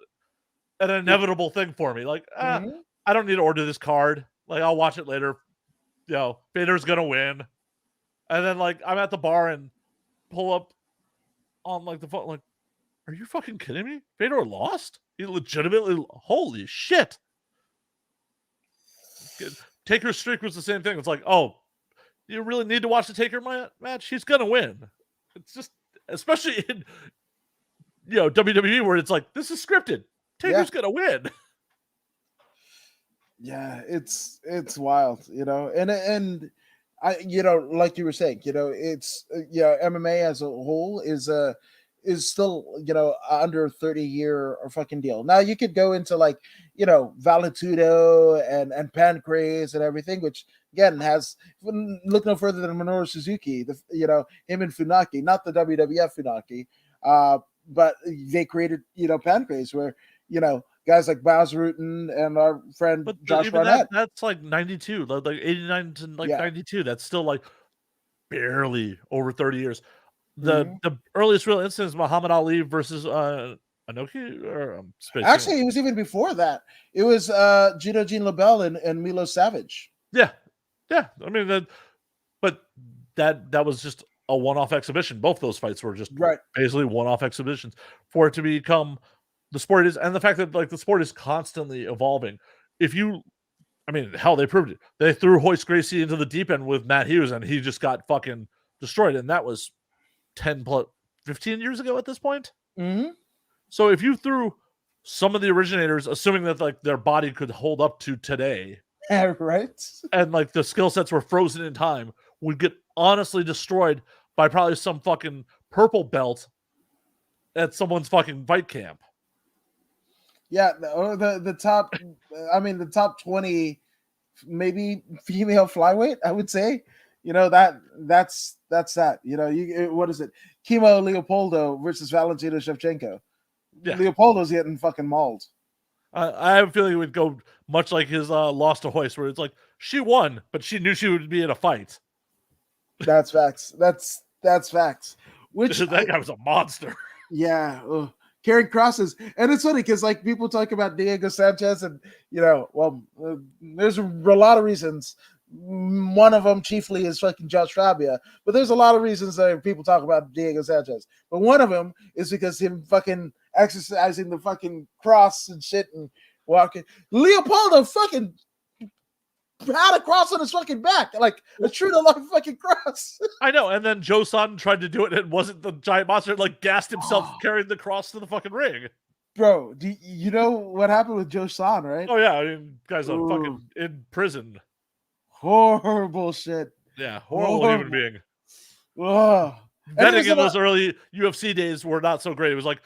an inevitable thing for me. Like, I don't need to order this card. Like, I'll watch it later. You know, Fedor's going to win. And then, like, I'm at the bar and pull up on, like, the phone, like, are you fucking kidding me? Fedor lost? He legitimately, holy shit. Taker's streak was the same thing. It's like, oh, you really need to watch the Taker match? He's going to win. It's just, especially in, you know, WWE, where it's like, this is scripted. Taker's going to win. Yeah, it's wild, you know, and I, you know, like you were saying, you know, it's MMA as a whole is still, you know, under 30-year fucking deal. Now you could go into, like, you know, Valetudo and Pancrase and everything, which again has, look no further than Minoru Suzuki, you know, him and Funaki, not the WWF Funaki, but they created, you know, Pancrase, where, you know, guys like Baz Rutten and our friend Josh Barnett. That's like 92, like 89 to 92. That's still like barely over 30 years. The earliest real instance is Muhammad Ali versus Inoki, or actually, it was even before that. It was Gino Jean LaBelle and Milo Savage. Yeah. I mean, but that was just a one-off exhibition. Both those fights were just basically one-off exhibitions for it to become the sport is, and the fact that, like, the sport is constantly evolving. I mean, hell, they proved it. They threw Hoist Gracie into the deep end with Matt Hughes, and he just got fucking destroyed. And that was 15 years ago at this point. So if you threw some of the originators, assuming that, like, their body could hold up to today, right, and, like, the skill sets were frozen in time, would get honestly destroyed by probably some fucking purple belt at someone's fucking fight camp. Yeah, or the top, I mean, the top 20, maybe female flyweight, I would say. You know, that's that. You know, what is it? Kimo Leopoldo versus Valentina Shevchenko. Yeah. Leopoldo's getting fucking mauled. I have a feeling it would go much like his loss to Hoist, where it's like, she won, but she knew she would be in a fight. That's facts. That's facts. Which that guy was a monster. Yeah. Carrying crosses. And it's funny because, like, people talk about Diego Sanchez, and, you know, well, there's a lot of reasons. One of them chiefly is fucking Josh Fabia, but there's a lot of reasons that people talk about Diego Sanchez. But one of them is because him fucking exercising the fucking cross and shit and walking. Leopoldo fucking had a cross on his fucking back, like a true to life fucking cross. I know. And then Joe Son tried to do it and wasn't the giant monster, like gassed himself carrying the cross to the fucking ring. Bro, do you know what happened with Joe Son, right? Oh, yeah. I mean, guy's fucking in prison. Horrible shit. Yeah, horrible human being. Oh. Betting in those early UFC days were not so great. It was like,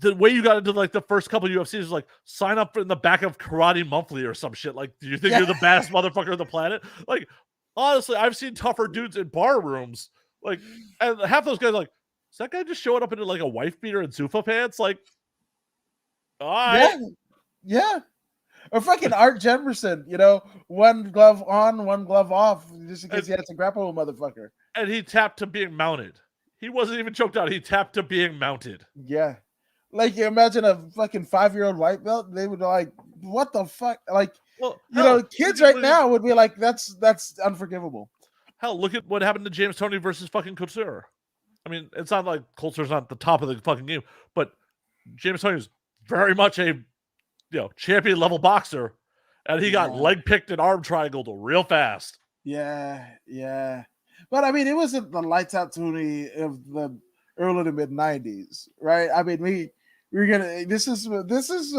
the way you got into like the first couple of UFCs was like, sign up in the back of Karate Monthly or some shit. Like, do you think you're the baddest motherfucker on the planet? Like, honestly, I've seen tougher dudes in bar rooms. Like, and half those guys like, is that guy just showing up into like a wife beater and Zuffa pants? Like, all right. Yeah. Or fucking Art Jemmerson, you know, one glove on, one glove off, just in case he had to grapple a motherfucker. And he tapped to being mounted. He wasn't even choked out. He tapped to being mounted. Yeah. Like, you imagine a fucking 5-year-old white belt, they would be like, what the fuck? Like, well, you know, kids right now would be like, that's unforgivable. Hell, look at what happened to James Toney versus fucking Couture. I mean, it's not like Couture's not the top of the fucking game, but James Toney is very much a champion level boxer, and he got leg picked and arm triangled real fast. Yeah. But I mean, it wasn't the lights out Tony of the early to mid 90s, right? I mean, we're gonna. This is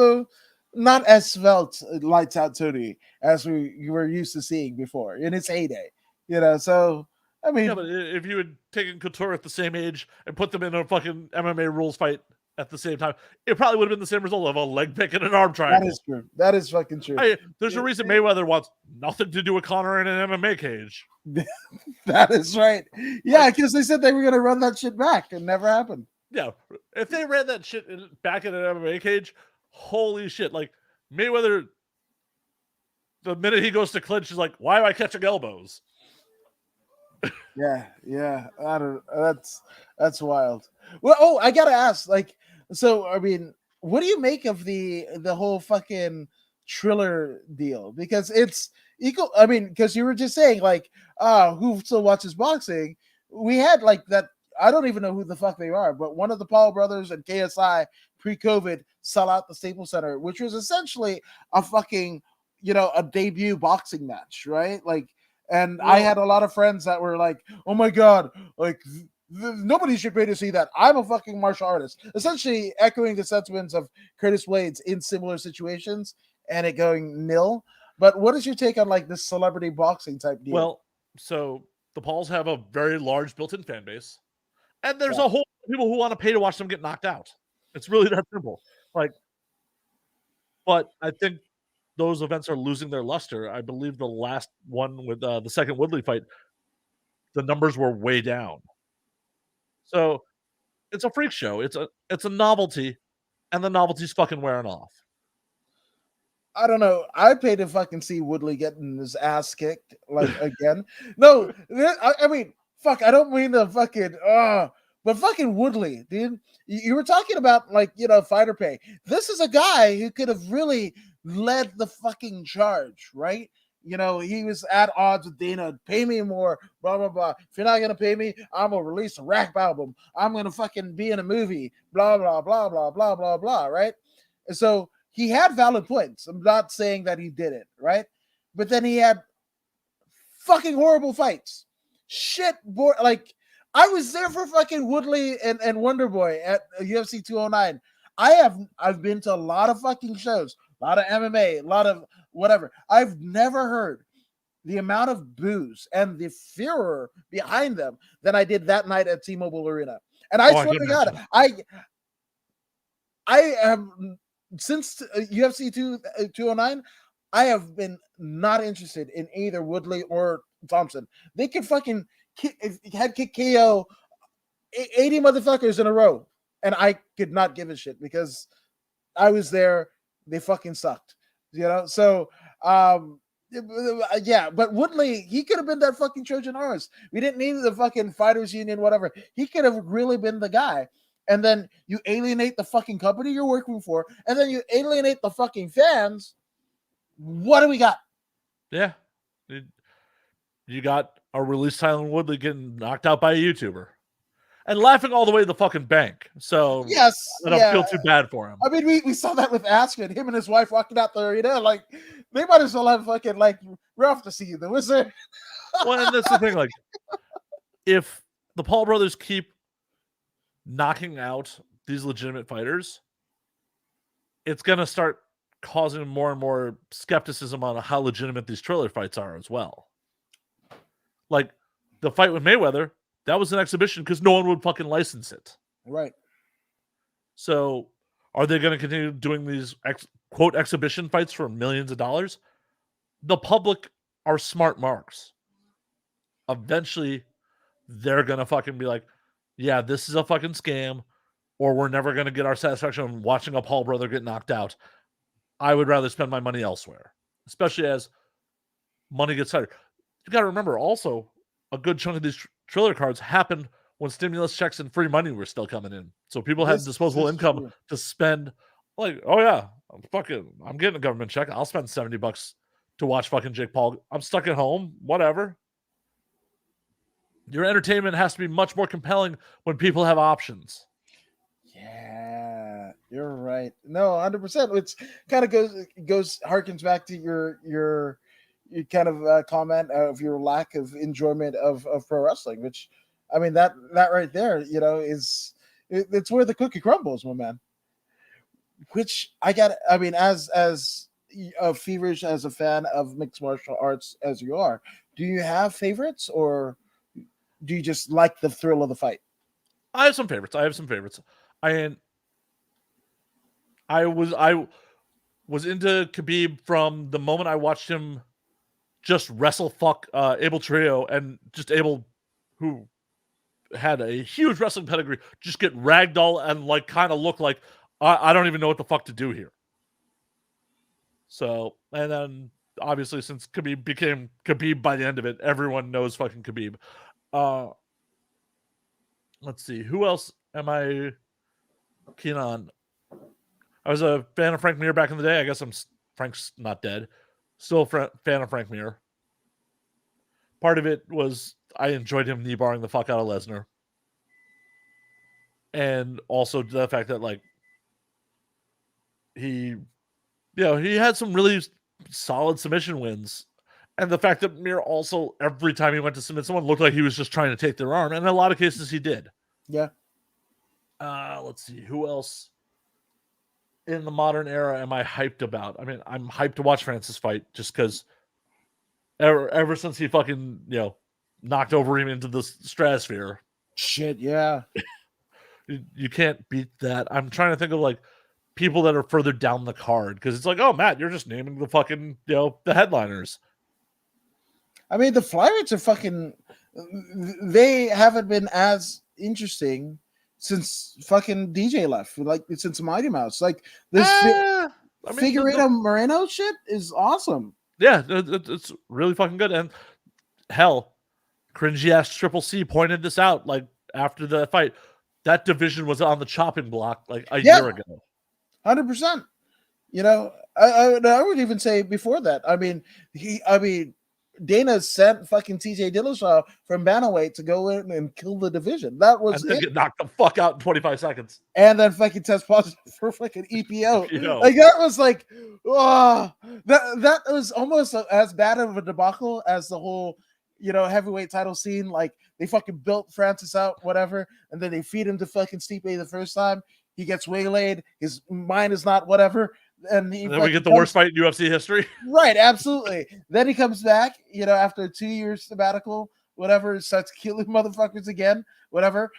not as svelte lights out Tony as we were used to seeing before in its heyday, you know. So I mean, yeah, but if you had taken Couture at the same age and put them in a fucking MMA rules fight at the same time, it probably would have been the same result of a leg pick and an arm triangle. That is true. That is fucking true. There's a reason Mayweather wants nothing to do with Conor in an MMA cage. That is right. Yeah, because they said they were going to run that shit back. It never happened. Yeah, if they ran that shit back in an MMA cage, holy shit. Like, Mayweather, the minute he goes to clinch, he's like, why am I catching elbows? Yeah. That's wild. Well, I gotta ask, like, so I mean, what do you make of the whole fucking Triller deal? Because it's equal. I mean, because you were just saying like, who still watches boxing? We had like that. I don't even know who the fuck they are, but one of the Paul brothers and KSI pre-COVID sell out the Staples Center, which was essentially a fucking, a debut boxing match, right? Like. And I had a lot of friends that were like, oh my God, like nobody should pay to see that. I'm a fucking martial artist. Essentially echoing the sentiments of Curtis Blades in similar situations and it going nil. But what is your take on like this celebrity boxing type deal? Well, so the Pauls have a very large built-in fan base. And there's a whole people who want to pay to watch them get knocked out. It's really that simple. Like, but I think those events are losing their luster. I believe the last one with the second Woodley fight, the numbers were way down. So it's a freak show. It's a novelty, and the novelty's fucking wearing off. I don't know. I paid to fucking see Woodley getting his ass kicked like again. No, I mean, fuck. I don't mean the fucking but fucking Woodley, dude. You were talking about like fighter pay. This is a guy who could have really led the fucking charge, right? He was at odds with Dana. Pay me more, blah blah blah. If you're not gonna pay me, I'm gonna release a rap album. I'm gonna fucking be in a movie, blah blah blah blah blah blah blah, right? And so he had valid points. I'm not saying that he didn't, right? But then he had fucking horrible fights. Shit, boy, like I was there for fucking Woodley and Wonder Boy at UFC 209. I've been to a lot of fucking shows, a lot of MMA, a lot of whatever. I've never heard the amount of boos and the furor behind them than I did that night at T-Mobile Arena. And I swear to God, I have since UFC 209, I have been not interested in either Woodley or Thompson. They could fucking head kick KO 80 motherfuckers in a row, and I could not give a shit because I was there. They fucking sucked, So, yeah, but Woodley, he could have been that fucking Trojan horse. We didn't need the fucking fighters union, whatever. He could have really been the guy. And then you alienate the fucking company you're working for, and then you alienate the fucking fans. What do we got? Yeah. You got a release Tylen Woodley getting knocked out by a YouTuber and laughing all the way to the fucking bank. So yes, I don't feel too bad for him. I mean, we saw that with Aspen, him and his wife walking out the arena. Like, They might as well have fucking like Ralph to see the wizard. Well, and that's the thing. Like, if the Paul brothers keep knocking out these legitimate fighters, it's gonna start causing more and more skepticism on how legitimate these trailer fights are as well. Like the fight with Mayweather, that was an exhibition because no one would fucking license it. Right. So are they going to continue doing these quote exhibition fights for millions of dollars? The public are smart marks. Eventually, they're going to fucking be like, yeah, this is a fucking scam, or we're never going to get our satisfaction of watching a Paul brother get knocked out. I would rather spend my money elsewhere, especially as money gets tighter. You got to remember also, a good chunk of these trailer cards happened when stimulus checks and free money were still coming in. So people had disposable income to spend. Like, oh yeah, I'm getting a government check. I'll spend $70 to watch fucking Jake Paul. I'm stuck at home, whatever. Your entertainment has to be much more compelling when people have options. Yeah, you're right. No, 100%. It's kind of harkens back to your kind of comment of your lack of enjoyment of pro wrestling, which, I mean, that right there, it's where the cookie crumbles, my man. Which I mean, as feverish as a fan of mixed martial arts as you are, do you have favorites, or do you just like the thrill of the fight? I have some favorites. I was into Khabib from the moment I watched him just wrestle Abel Trio, and just Abel, who had a huge wrestling pedigree, just get ragdoll and like kind of look like I don't even know what the fuck to do here. So, and then obviously since Khabib became Khabib by the end of it, everyone knows fucking Khabib. Let's see, who else am I keen on? I was a fan of Frank Mir back in the day. I guess Frank's not dead. Still a fan of Frank Mir. Part of it was I enjoyed him knee barring the fuck out of Lesnar. And also the fact that like he had some really solid submission wins. And the fact that Mir also, every time he went to submit someone, looked like he was just trying to take their arm. And in a lot of cases he did. Yeah. Let's see, who else in the modern era am I hyped about? I mean, I'm hyped to watch Francis fight just because ever since he fucking, knocked Overeem into the stratosphere. Shit, yeah. You can't beat that. I'm trying to think of like people that are further down the card, because it's like, oh, Matt, you're just naming the fucking, the headliners. I mean, the flyweights are fucking, they haven't been as interesting since fucking DJ left, like since Mighty Mouse. Like this Figueiredo Moreno shit is awesome. Yeah, it's really fucking good. And hell, cringy ass Triple C pointed this out like after the fight. That division was on the chopping block like a year ago. 100%. I would even say before that. I mean, Dana sent fucking TJ Dillashaw from bantamweight to go in and kill the division. That was and then get knocked the fuck out in 25 seconds. And then fucking test positive for fucking EPO. Like that was like, that was almost as bad of a debacle as the whole, heavyweight title scene. Like they fucking built Francis out, whatever, and then they feed him to fucking Stipe the first time. He gets waylaid. His mind is not whatever. And then we get the worst fight in UFC history. Right, absolutely. Then he comes back, after a 2-year sabbatical, whatever, starts killing motherfuckers again, whatever.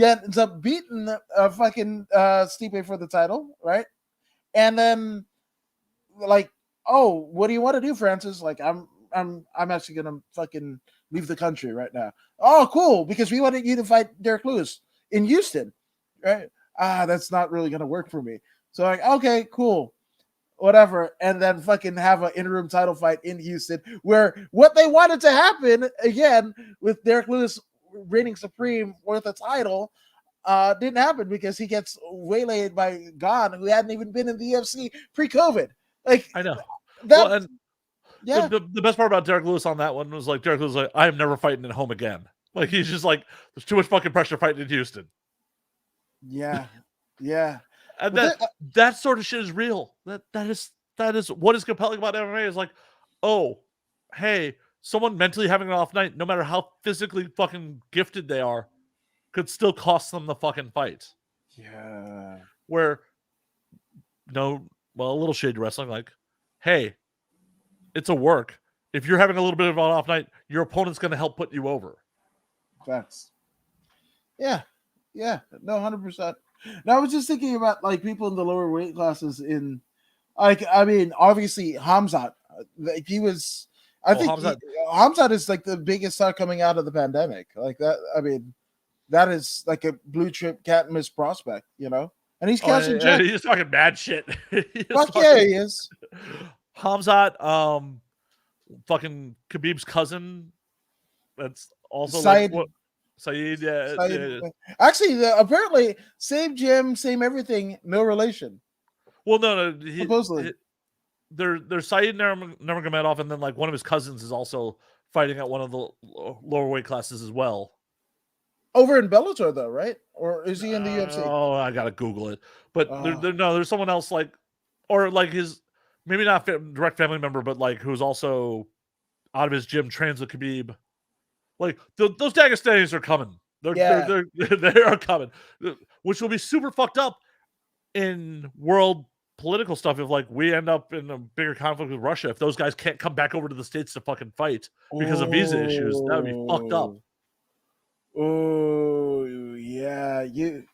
Ends up beating fucking Stipe for the title, right? And then, like, oh, what do you want to do, Francis? Like, I'm actually gonna fucking leave the country right now. Oh, cool, because we wanted you to fight Derek Lewis in Houston, right? That's not really gonna work for me. So like, okay, cool, whatever. And then fucking have an interim title fight in Houston, where what they wanted to happen again with Derek Lewis reigning supreme with a title didn't happen because he gets waylaid by Gon, who hadn't even been in the UFC pre-COVID. Like, I know. The best part about Derek Lewis on that one was like Derek Lewis was like, I am never fighting at home again. Like he's just like, there's too much fucking pressure fighting in Houston. Yeah. Yeah. And that sort of shit is real. That is that is what is compelling about MMA is like, oh, hey, someone mentally having an off night, no matter how physically fucking gifted they are, could still cost them the fucking fight. Yeah. Where a little shady wrestling, like, hey, it's a work. If you're having a little bit of an off night, your opponent's going to help put you over. Facts. Yeah. No, 100%. Now I was just thinking about like people in the lower weight classes in, like, I mean, obviously Hamzat, he was. I think Hamzat is like the biggest star coming out of the pandemic. Like that. I mean, that is like a blue chip can't miss prospect, you know. And he's cashing checks. He's talking bad shit. Fuck yeah, he is. Hamzat, fucking Khabib's cousin. That's also Saeed. Saeed, yeah. Actually, apparently same gym, same everything, no relation. Well, no, supposedly. There's Saeed Nurmagomedov, and then like one of his cousins is also fighting at one of the lower weight classes as well. Over in Bellator, though, right? Or is he in the UFC? Oh, I gotta Google it. But there's someone else like, or like his maybe not direct family member, but like who's also out of his gym trains with Khabib. Like those Dagestanis are coming. They are coming, which will be super fucked up in world political stuff if like we end up in a bigger conflict with Russia if those guys can't come back over to the States to fucking fight because of visa issues. That would be fucked up. Oh yeah, you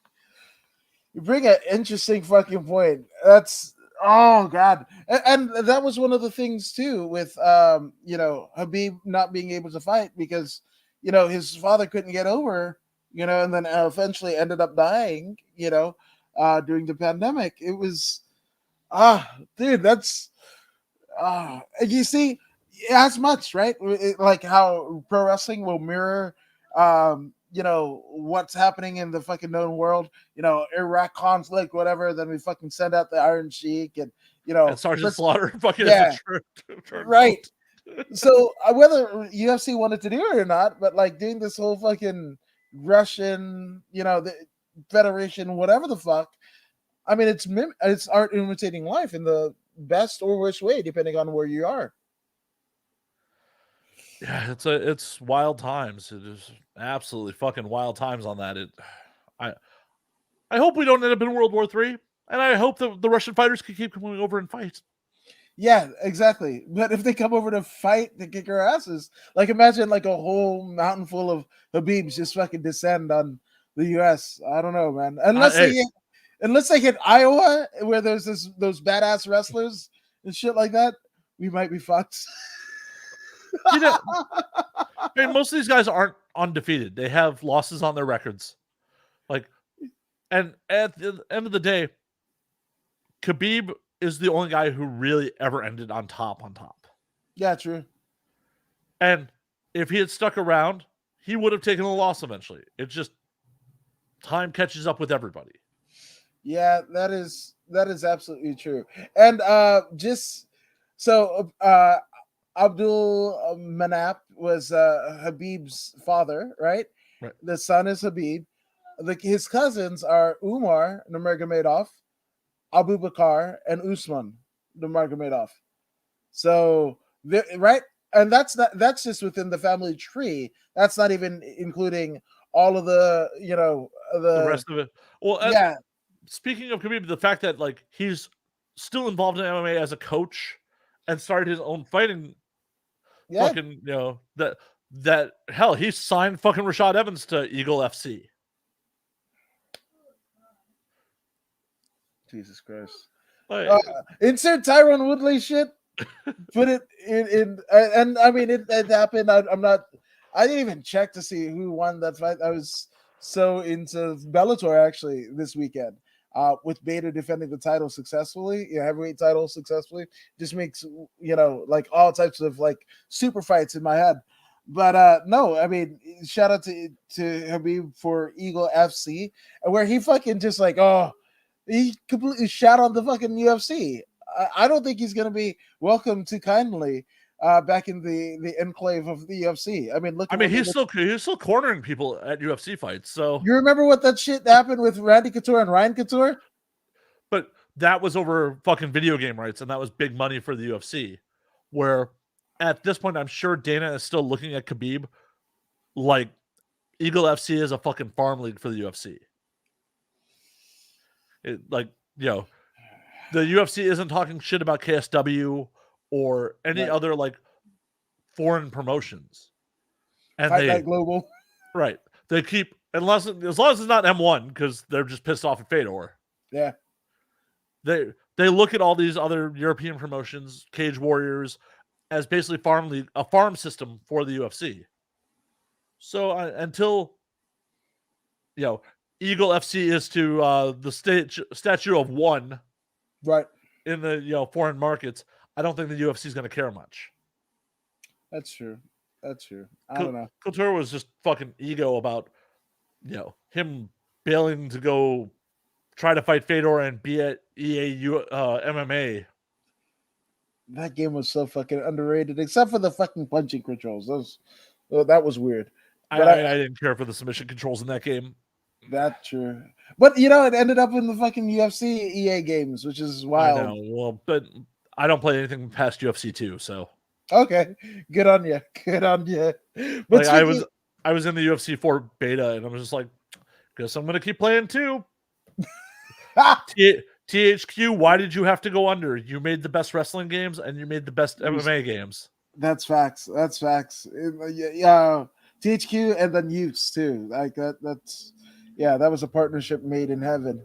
bring an interesting fucking point. That's god, and that was one of the things too with Khabib not being able to fight because his father couldn't get over, and then eventually ended up dying, during the pandemic. It was dude, that's you see as much, right? Like how pro wrestling will mirror what's happening in the fucking known world, Iraq conflict, whatever, then we fucking send out the Iron Sheik and and Sergeant Slaughter fucking right. So whether UFC wanted to do it or not, but like doing this whole fucking Russian, the Federation, whatever the fuck. I mean, it's art imitating life in the best or worst way, depending on where you are. Yeah, it's wild times. It is absolutely fucking wild times on that. I hope we don't end up in World War III, and I hope that the Russian fighters can keep coming over and fight. Yeah, exactly. But if they come over to fight to kick our asses, like imagine like a whole mountain full of Habibs just fucking descend on the US. I don't know, man. Unless they hit Iowa where there's those badass wrestlers and shit like that, we might be fucked. I mean, most of these guys aren't undefeated. They have losses on their records. Like, and at the end of the day, Khabib is the only guy who really ever ended on top. Yeah, true. And if he had stuck around, he would have taken a loss eventually. It's just time catches up with everybody. Yeah, that is absolutely true. And Abdul Manap was Habib's father, right? The son is Habib. His cousins are Umar Nurmagomedov, Abu Bakr, and Usman Nurmagomedov. So, right? And that's just within the family tree. That's not even including all of the, the rest of it. Well, yeah. Speaking of Khabib, the fact that like he's still involved in MMA as a coach and started his own fighting. Yeah. Fucking, that hell, he signed fucking Rashad Evans to Eagle FC. Jesus Christ. Insert Tyron Woodley shit. Put it in and I mean it happened. I didn't even check to see who won that fight. I was so into Bellator actually this weekend. With Bader defending the title successfully, heavyweight title successfully, just makes like all types of like super fights in my head. But no, I mean, shout out to Habib for Eagle FC, where he fucking just like he completely shat on the fucking UFC. I don't think he's gonna be welcomed too kindly back in the enclave of the UFC. I mean, he's still cornering people at UFC fights. So you remember what that shit happened with Randy Couture and Ryan Couture? But that was over fucking video game rights, and that was big money for the UFC. Where at this point, I'm sure Dana is still looking at Khabib like Eagle FC is a fucking farm league for the UFC. The UFC isn't talking shit about KSW or any other like foreign promotions. And Fight Night Global. Right. They keep as long as it's not M1, because they're just pissed off at Fedor. Yeah. They look at all these other European promotions, Cage Warriors, as basically a farm system for the UFC. So until Eagle FC is to the statue of one, right, in the foreign markets, I don't think the UFC is going to care much. That's true. I don't know. Couture was just fucking ego about him bailing to go try to fight Fedor and be at MMA. That game was so fucking underrated, except for the fucking punching controls. That was weird. I didn't care for the submission controls in that game. That's true. But it ended up in the fucking UFC EA games, which is wild. I know. Well, but I don't play anything past UFC 2, so. Okay. Good on you. But I was in the UFC 4 beta, and I was just like, guess I'm gonna keep playing too. THQ, why did you have to go under? You made the best wrestling games and you made the best MMA games. That's facts. Yeah, THQ and then Utes too. Like that's that was a partnership made in heaven.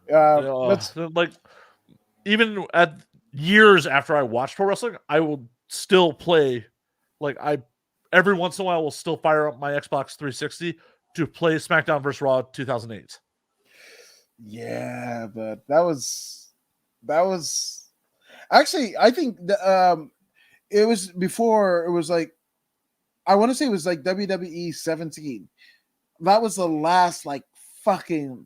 Like even at years after I watched pro wrestling, I will still play. Like every once in a while will still fire up my Xbox 360 to play SmackDown vs. Raw 2008. Yeah, but that was actually, I think it was before. It was like, I want to say it was like WWE 17. That was the last like fucking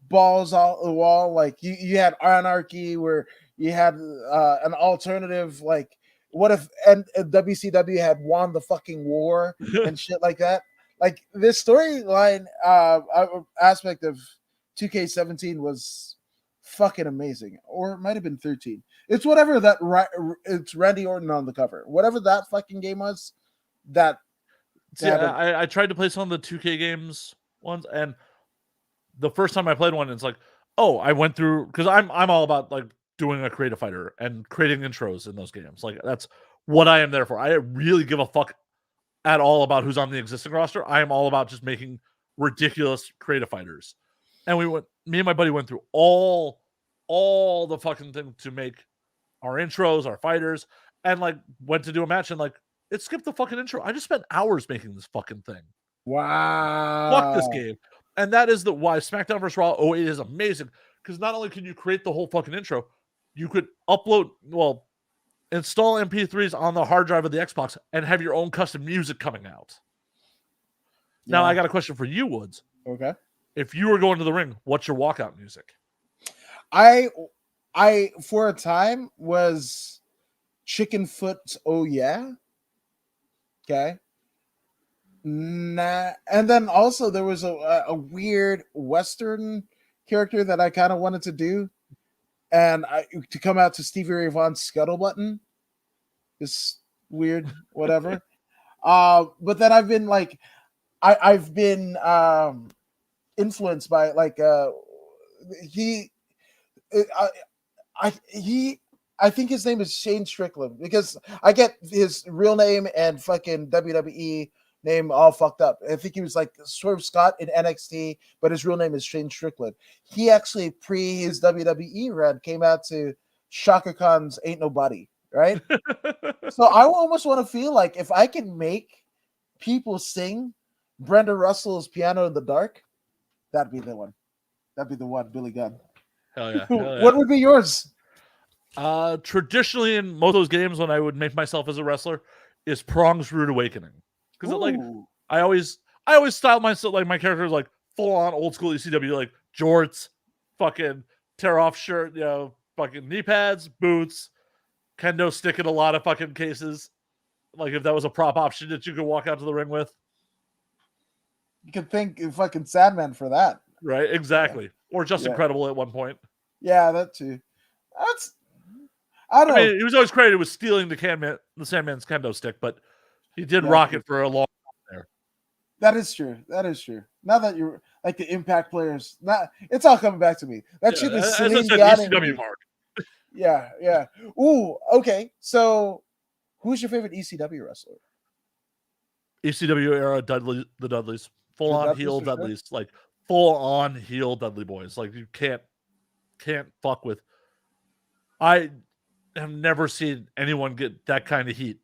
balls out the wall. Like you had Anarchy, where you had an alternative. Like, what if WCW had won the fucking war and shit like that? Like, this storyline aspect of 2K17 was fucking amazing, or it might have been 13. It's whatever that. It's Randy Orton on the cover. Whatever that fucking game was. I tried to play some of the 2K games once, and the first time I played one, it's like, oh, I went through, because I'm all about like doing a creative fighter and creating intros in those games. Like, that's what I am there for. I really give a fuck at all about who's on the existing roster. I am all about just making ridiculous creative fighters. And me and my buddy went through all the fucking thing to make our intros, our fighters, and like went to do a match, and like it skipped the fucking intro. I just spent hours making this fucking thing. Wow. Fuck this game. And that is why SmackDown vs. Raw 08 is amazing. Because not only can you create the whole fucking intro, you could install MP3s on the hard drive of the Xbox and have your own custom music coming out. Yeah. Now I got a question for you, Woods. Okay. If you were going to the ring, what's your walkout music? I for a time was Chicken Foot's Oh Yeah. Okay. Nah, and then also there was a weird Western character that I kind of wanted to do, and to come out to Stevie Ray Vaughan's Scuttlebutton. It's weird, whatever. But then I've been like, I've been influenced by like I think his name is Shane Strickland, because I get his real name and fucking WWE name all fucked up. I think he was like Swerve Scott in NXT, but his real name is Shane Strickland. He actually, pre his WWE run, came out to Shaka Khan's Ain't Nobody, right? So I almost want to feel like if I can make people sing Brenda Russell's Piano in the Dark, that'd be the one. That'd be the one, Billy Gunn. Hell yeah. Hell yeah. What would be yours? Traditionally, in most of those games, when I would make myself as a wrestler, is Prong's Rude Awakening. Because like I always style myself, like my character is like full on old school ECW, like jorts, fucking tear off shirt, fucking knee pads, boots, kendo stick in a lot of fucking cases. Like if that was a prop option that you could walk out to the ring with. You could thank fucking Sandman for that. Right, exactly. Yeah. Or Just Incredible at one point. Yeah, that too. I don't I know. mean, he was always credited with stealing the Sandman's kendo stick, but he did Yeah, rock it for a long time there. that is true. That is true. Now that you're like the Impact players, it's all coming back to me. That shit is As I Celine said, Dion. ECW mark. Yeah, yeah. Ooh, okay. So, who's your favorite ECW wrestler? ECW era the Dudleys, full The on Dudleys heel for sure? Dudleys, like full on heel Dudley boys. Like you can't fuck with. I have never seen anyone get that kind of heat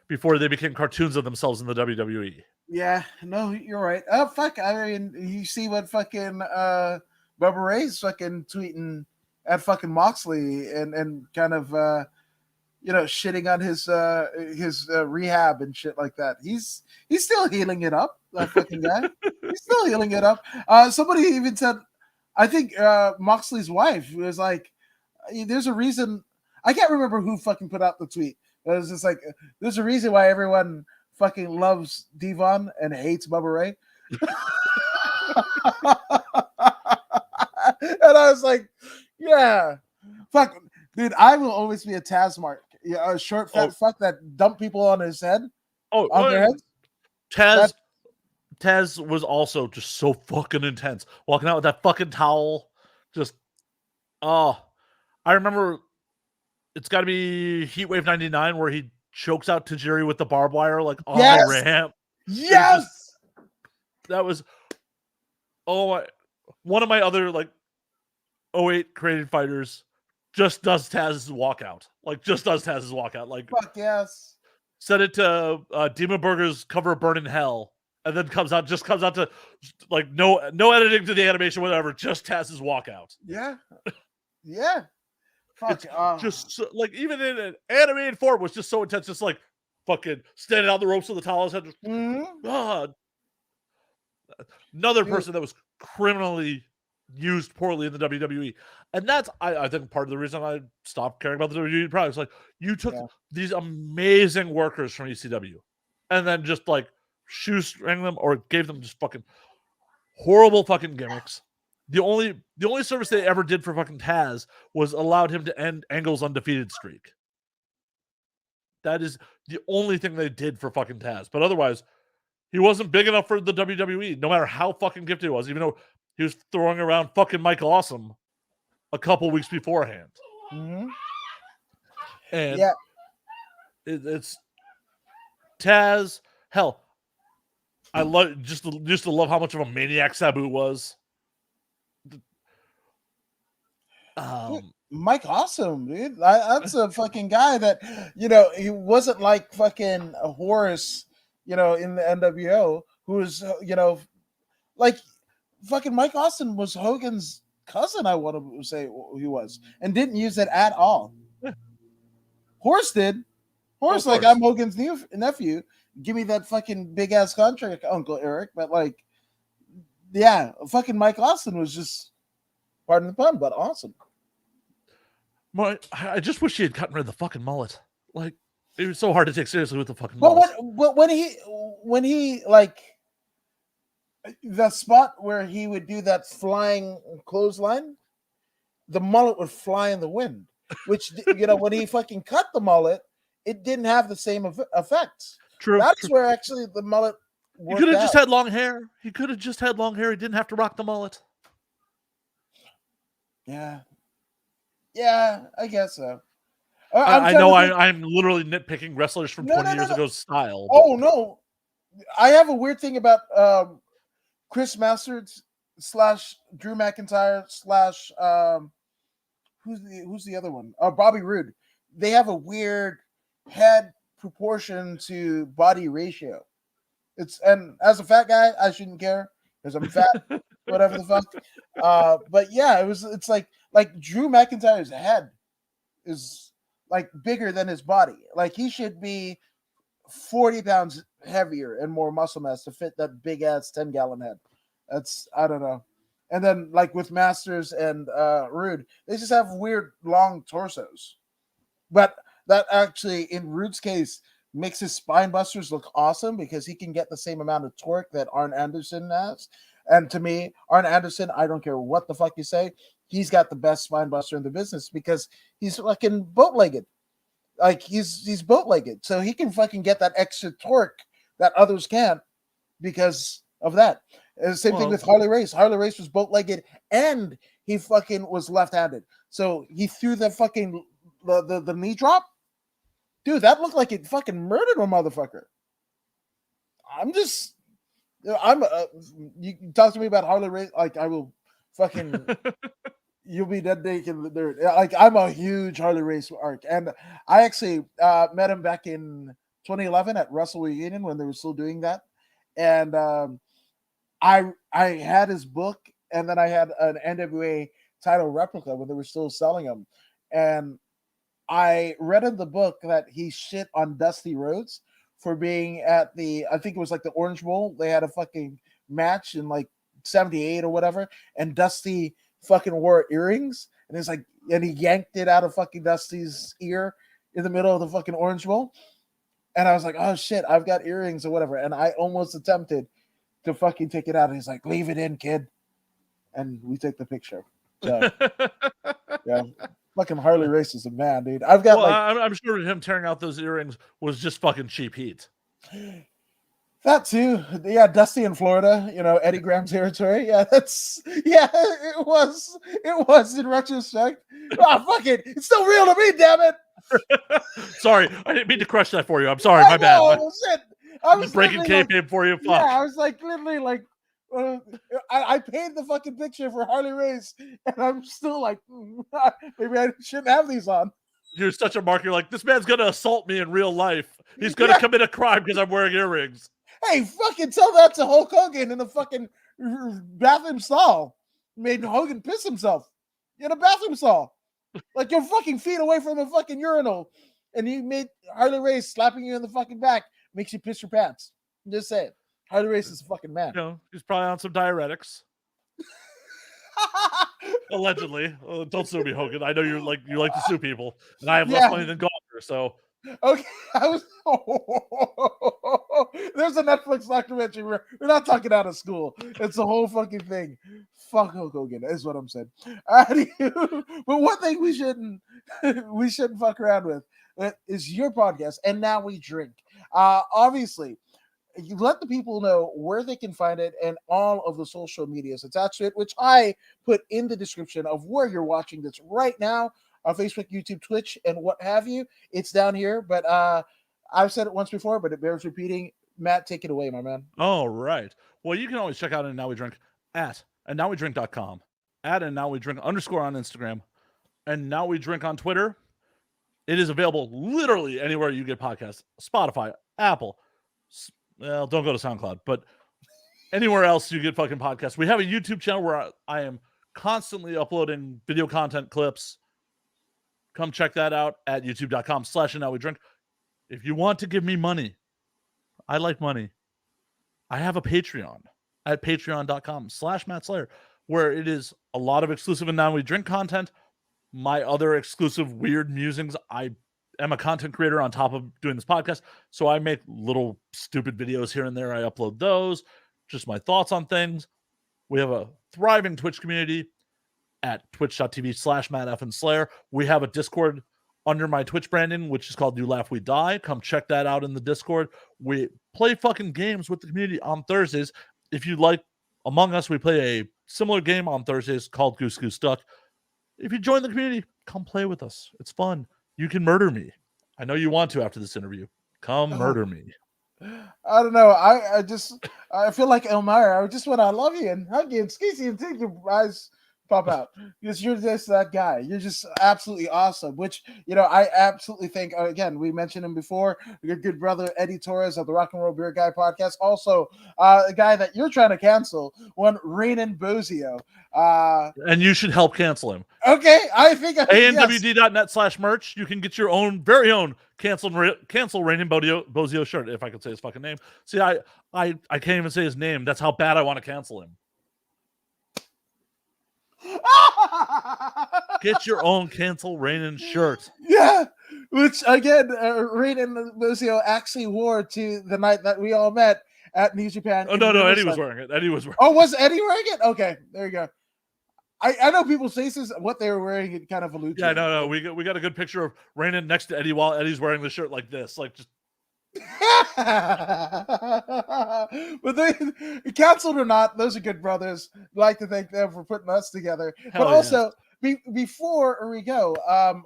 before they became cartoons of themselves in the WWE. Yeah, no, you're right. Oh fuck! I mean, you see what fucking Bubba Ray's fucking tweeting at fucking Moxley and kind of shitting on his rehab and shit like that. He's still healing it up. That fucking guy. He's still healing it up. Somebody even said, I think Moxley's wife was like, "There's a reason." I can't remember who fucking put out the tweet. But it was just like, "There's a reason why everyone fucking loves Devon and hates Bubba Ray." And I was like, "Yeah, fuck, dude. I will always be a Taz mark. Yeah, a short fat fuck that dump people on his head, on their heads." Taz was also just so fucking intense. Walking out with that fucking towel. Just, I remember it's got to be Heatwave 99 where he chokes out Tajiri with the barbed wire, like on the ramp. Yes! That was, one of my other, like, 08 created fighters just does Taz's walkout. Like, Fuck yes. Set it to Demon Burger's cover of Burn in Hell. And then comes out to like no editing to the animation, whatever, just Taz's walkout. Yeah. Yeah. Fuck. Just so, like even in an animated form was just so intense, just like fucking standing on the ropes with the towels. Another person that was criminally used poorly in the WWE. And that's I think part of the reason I stopped caring about the WWE products. Like you took these amazing workers from ECW and then just like shoestring them or gave them just fucking horrible fucking gimmicks. The only service they ever did for fucking Taz was allowed him to end Angle's undefeated streak. That is the only thing they did for fucking Taz. But otherwise, he wasn't big enough for the WWE, no matter how fucking gifted he was, even though he was throwing around fucking Mike Awesome a couple weeks beforehand. Mm-hmm. And it's Taz. Hell, I love just to love how much of a maniac Sabu was. Mike Awesome, dude. That's a fucking guy that he wasn't like fucking Horace, in the NWO, who was like fucking Mike Austin was Hogan's cousin. I want to say he was, and didn't use it at all. Yeah. Horace did. Horace like I'm Hogan's nephew. Give me that fucking big ass contract, Uncle Eric. But like, yeah, fucking Mike Austin was just, pardon the pun, but awesome. I just wish he had gotten rid of the fucking mullet. Like, it was so hard to take seriously with the fucking mullet. But when he like the spot where he would do that flying clothesline, the mullet would fly in the wind. Which when he fucking cut the mullet, it didn't have the same effects. True. That's where actually the mullet. He could have just had long hair. He didn't have to rock the mullet. Yeah. Yeah, I guess so. I know I'm literally nitpicking wrestlers from 20 years ago's style. But... Oh, no. I have a weird thing about Chris Masters / Drew McIntyre / who's the other one? Bobby Roode. They have a weird head proportion to body ratio. And as a fat guy, I shouldn't care because I'm fat, whatever the fuck. But yeah, it's like Drew McIntyre's head is like bigger than his body. Like he should be 40 pounds heavier and more muscle mass to fit that big ass 10-gallon head. I don't know. And then like with Masters and Rude, they just have weird long torsos. But that actually, in Rude's case, makes his spine busters look awesome because he can get the same amount of torque that Arn Anderson has. And to me, Arn Anderson, I don't care what the fuck you say, he's got the best spine buster in the business because he's fucking boat-legged. Like he's boat-legged, so he can fucking get that extra torque that others can't because of that. And the same thing with Harley Race. Harley Race was boat-legged and he fucking was left-handed. So he threw the fucking the knee drop. Dude, that looked like it fucking murdered a motherfucker. You talk to me about Harley Race, like I will fucking you'll be dead naked in the dirt. Like I'm a huge Harley Race arc, and I actually met him back in 2011 at Wrestle Reunion when they were still doing that, and I had his book, and then I had an NWA title replica when they were still selling them, and I read in the book that he shit on Dusty Rhodes for being at I think it was like the Orange Bowl. They had a fucking match in like 78 or whatever, and Dusty fucking wore earrings, and he yanked it out of fucking Dusty's ear in the middle of the fucking Orange Bowl. And I was like, oh shit, I've got earrings or whatever. And I almost attempted to fucking take it out. And he's like, leave it in, kid. And we take the picture. So, yeah. Fucking Harley Race is a man, dude. I've got I'm sure him tearing out those earrings was just fucking cheap heat. That too. Yeah, Dusty in Florida, Eddie Graham territory. Yeah, it was in retrospect. Fuck it. It's still real to me, damn it. Sorry, I didn't mean to crush that for you. I'm sorry, my bad. Shit. I was breaking kayfabe for you. Fuck. Yeah, I was like literally like I paid the fucking picture for Harley Race, and I'm still like, maybe I shouldn't have these on. You're such a mark. You're like, this man's gonna assault me in real life. He's gonna commit a crime because I'm wearing earrings. Hey, fucking tell that to Hulk Hogan in the fucking bathroom stall. Made Hogan piss himself in a bathroom stall. Like you're fucking feet away from a fucking urinal, and you made Harley Race slapping you in the fucking back makes you piss your pants. I'm just saying. Harley Race is a fucking man. He's probably on some diuretics. Allegedly. Don't sue me, Hogan. I know you like to sue people, and I have less money than Gawker, so. Okay, there's a Netflix documentary where we're not talking out of school. It's the whole fucking thing. Fuck Hulk Hogan is what I'm saying. But one thing we shouldn't fuck around with is your podcast, and now we drink. Obviously, you let the people know where they can find it and all of the social medias attached to it, which I put in the description of where you're watching this right now on Facebook, YouTube, Twitch, and what have you. It's down here, but I've said it once before, but it bears repeating. Matt, take it away, my man. All right. Well, you can always check out And Now We Drink at andnowwedrink.com, at And Now We Drink _ on Instagram, and Now We Drink on Twitter. It is available literally anywhere you get podcasts. Spotify, Apple. Well, don't go to SoundCloud, but anywhere else you get fucking podcasts. We have a YouTube channel where I am constantly uploading video content clips. Come check that out at youtube.com/andnowwedrink. If you want to give me money, I like money. I have a Patreon at patreon.com/Matt Slayer, where it is a lot of exclusive And Now We Drink content. My other exclusive weird musings. I am a content creator on top of doing this podcast, so I make little stupid videos here and there. I upload those, just my thoughts on things. We have a thriving Twitch community at twitch.tv/MattFandSlayer. We have a Discord under my Twitch branding, which is called You Laugh We Die. Come check that out in the Discord. We play fucking games with the community on Thursdays. If you like Among Us, we play a similar game on Thursdays called Goose Goose Duck. If you join the community, come play with us. It's fun. You can murder me. I know you want to after this interview. Come murder me. I don't know. I feel like Elmira. I just want to love you and hug you and squeeze you and take your eyes pop out, because you're just that guy. You're just absolutely awesome, which I absolutely think, again, we mentioned him before, your good brother Eddie Torres of the Rock and Roll Beer Guy podcast, also a guy that you're trying to cancel, one Raynon Bozio, and you should help cancel him. Okay, I think anwd.net/merch. You can get your own very own cancel Raynon Bozio shirt, if I could say his fucking name. See, I can't even say his name. That's how bad I want to cancel him. Get your own cancel Raynon shirt. Yeah, which again, Raynon Bozio actually wore to the night that we all met at New Japan. Oh no, Eddie was wearing it. Oh, was Eddie wearing it? Okay, there you go. I know people's faces, what they were wearing, it kind of alludes. Yeah, no. We got a good picture of Rainen next to Eddie while Eddie's wearing the shirt like this, like just. But they, canceled or not, those are good brothers. I'd like to thank them for putting us together. Hell but yes. also, before we go,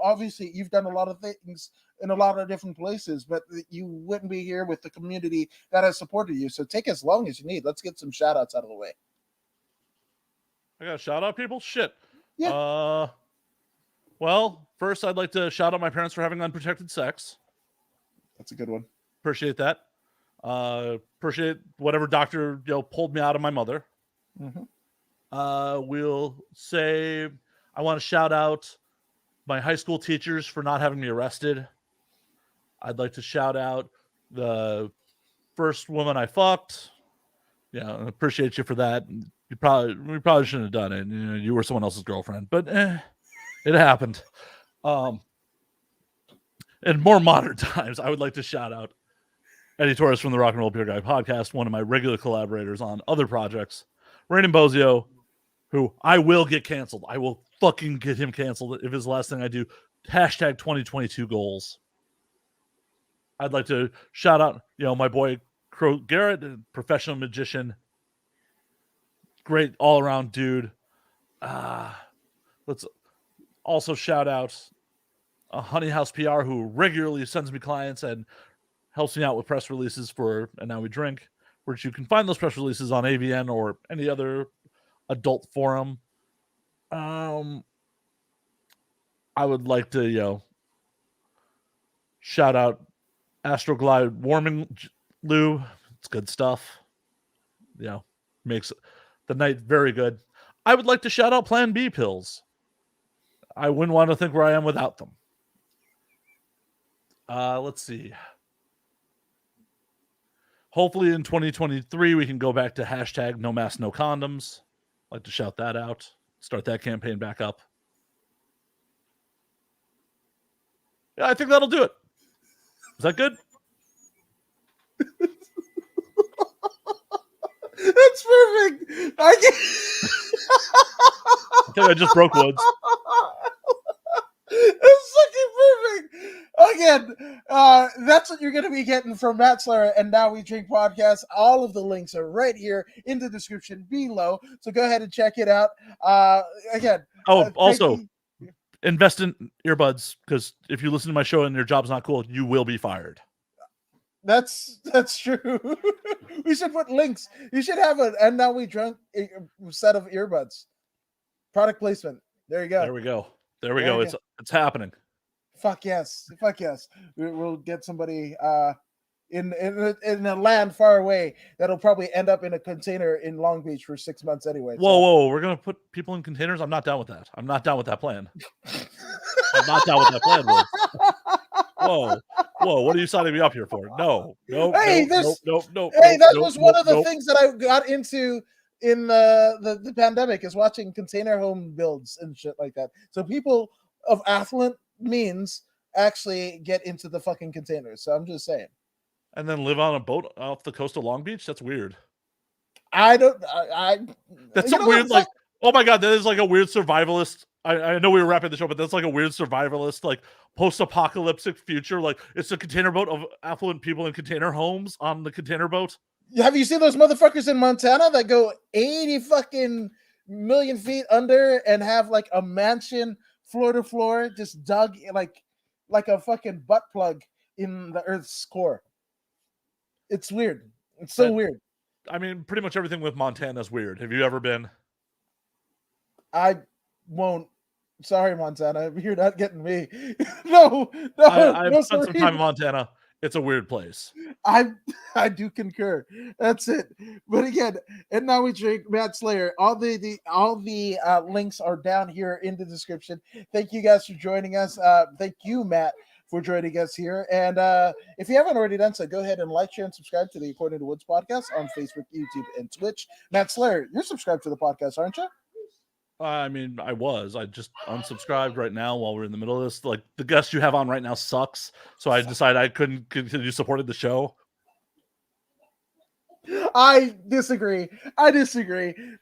obviously you've done a lot of things in a lot of different places, but you wouldn't be here with the community that has supported you. So take as long as you need. Let's get some shout outs out of the way. I got to shout out people? Shit. Yeah. Well, first I'd like to shout out my parents for having unprotected sex. That's a good one. Appreciate that. Appreciate whatever doctor pulled me out of my mother. Mm-hmm. We'll say I want to shout out my high school teachers for not having me arrested. I'd like to shout out the first woman I fucked. Yeah, I appreciate you for that. We probably shouldn't have done it. You were someone else's girlfriend, but it happened. In more modern times, I would like to shout out Eddie Torres from the Rock and Roll Beer Guy podcast, one of my regular collaborators on other projects. Rainen Bozio, who I will get canceled. I will fucking get him canceled if it's the last thing I do. Hashtag 2022 goals. I'd like to shout out, my boy Crow Garrett, professional magician. Great all-around dude. Let's also shout out Honey House PR, who regularly sends me clients and helps me out with press releases for And Now We Drink, which you can find those press releases on AVN or any other adult forum. I would like to, shout out Astroglide Warming Lube. It's good stuff. Makes the night very good. I would like to shout out Plan B pills. I wouldn't want to think where I am without them. Let's see. Hopefully in 2023, we can go back to hashtag no mask, no condoms. I'd like to shout that out. Start that campaign back up. Yeah, I think that'll do it. Is that good? That's perfect. I think I just broke Woods. It's fucking perfect. Again, that's what you're going to be getting from Matt Slayer and Now We Drink podcast. All of the links are right here in the description below. So go ahead and check it out. Again. Also, invest in earbuds, because if you listen to my show and your job's not cool, you will be fired. That's true. We should put links. You should have a And Now We Drink set of earbuds. Product placement. There you go. There we go. It's happening. Fuck yes. We'll get somebody in a land far away that'll probably end up in a container in Long Beach for 6 months anyway. Whoa! We're gonna put people in containers. I'm not down with that. I'm not down with that plan. I'm not down with that plan. Whoa! What are you signing me up here for? No. Hey, that was one of the things that I got into in the pandemic, is watching container home builds and shit like that. So people of affluent means actually get into the fucking containers. So I'm just saying. And then live on a boat off the coast of Long Beach? That's weird. That's so weird. Like, oh my God, that is like a weird survivalist. I know we were wrapping the show, but that's like a weird survivalist, like post-apocalyptic future. Like, it's a container boat of affluent people in container homes on the container boat. Have you seen those motherfuckers in Montana that go 80 fucking million feet under and have like a mansion floor to floor just dug like a fucking butt plug in the Earth's core? It's weird. It's so weird. I mean, pretty much everything with Montana is weird. Have you ever been? I won't. Sorry, Montana. You're not getting me. No. I've spent some time in Montana. It's a weird place. I do concur. That's it. But again, And Now We Drink, Matt Slayer. All the links are down here in the description. Thank you guys for joining us. Thank you, Matt, for joining us here. And if you haven't already done so, go ahead and like, share, and subscribe to the According to Woods podcast on Facebook, YouTube, and Twitch. Matt Slayer, you're subscribed to the podcast, aren't you? I mean, I just unsubscribed right now while we're in the middle of this. Like, the guest you have on right now sucks, so I decided I couldn't continue supporting the show. I disagree.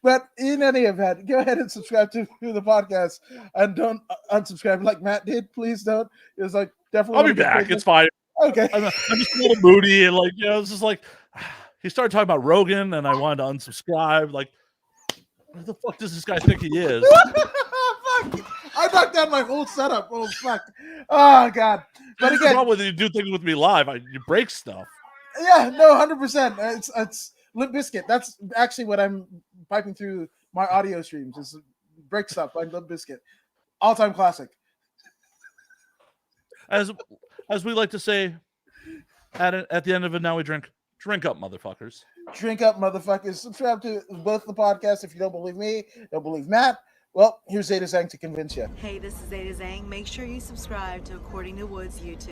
But in any event, go ahead and subscribe to the podcast and don't unsubscribe like Matt did. Please don't. It was like definitely. I'll be back. It's fine. Okay. I'm just a little moody and like, it's just like he started talking about Rogan and I wanted to unsubscribe. Like, who the fuck does this guy think he is? Fuck. I knocked down my whole setup. Oh fuck. Oh god. But again, probably you do things with me live. You break stuff. Yeah, no, 100%. It's Limp Bizkit. That's actually what I'm piping through my audio streams. Is break stuff by Limp Bizkit. All-time classic. As we like to say at the end of it, now we drink up, motherfuckers. Drink up, motherfuckers. Subscribe to both the podcasts if you don't believe me, don't believe Matt. Well, here's Zeta Zhang to convince you. Hey, this is Zeta Zhang. Make sure you subscribe to According to Woods YouTube.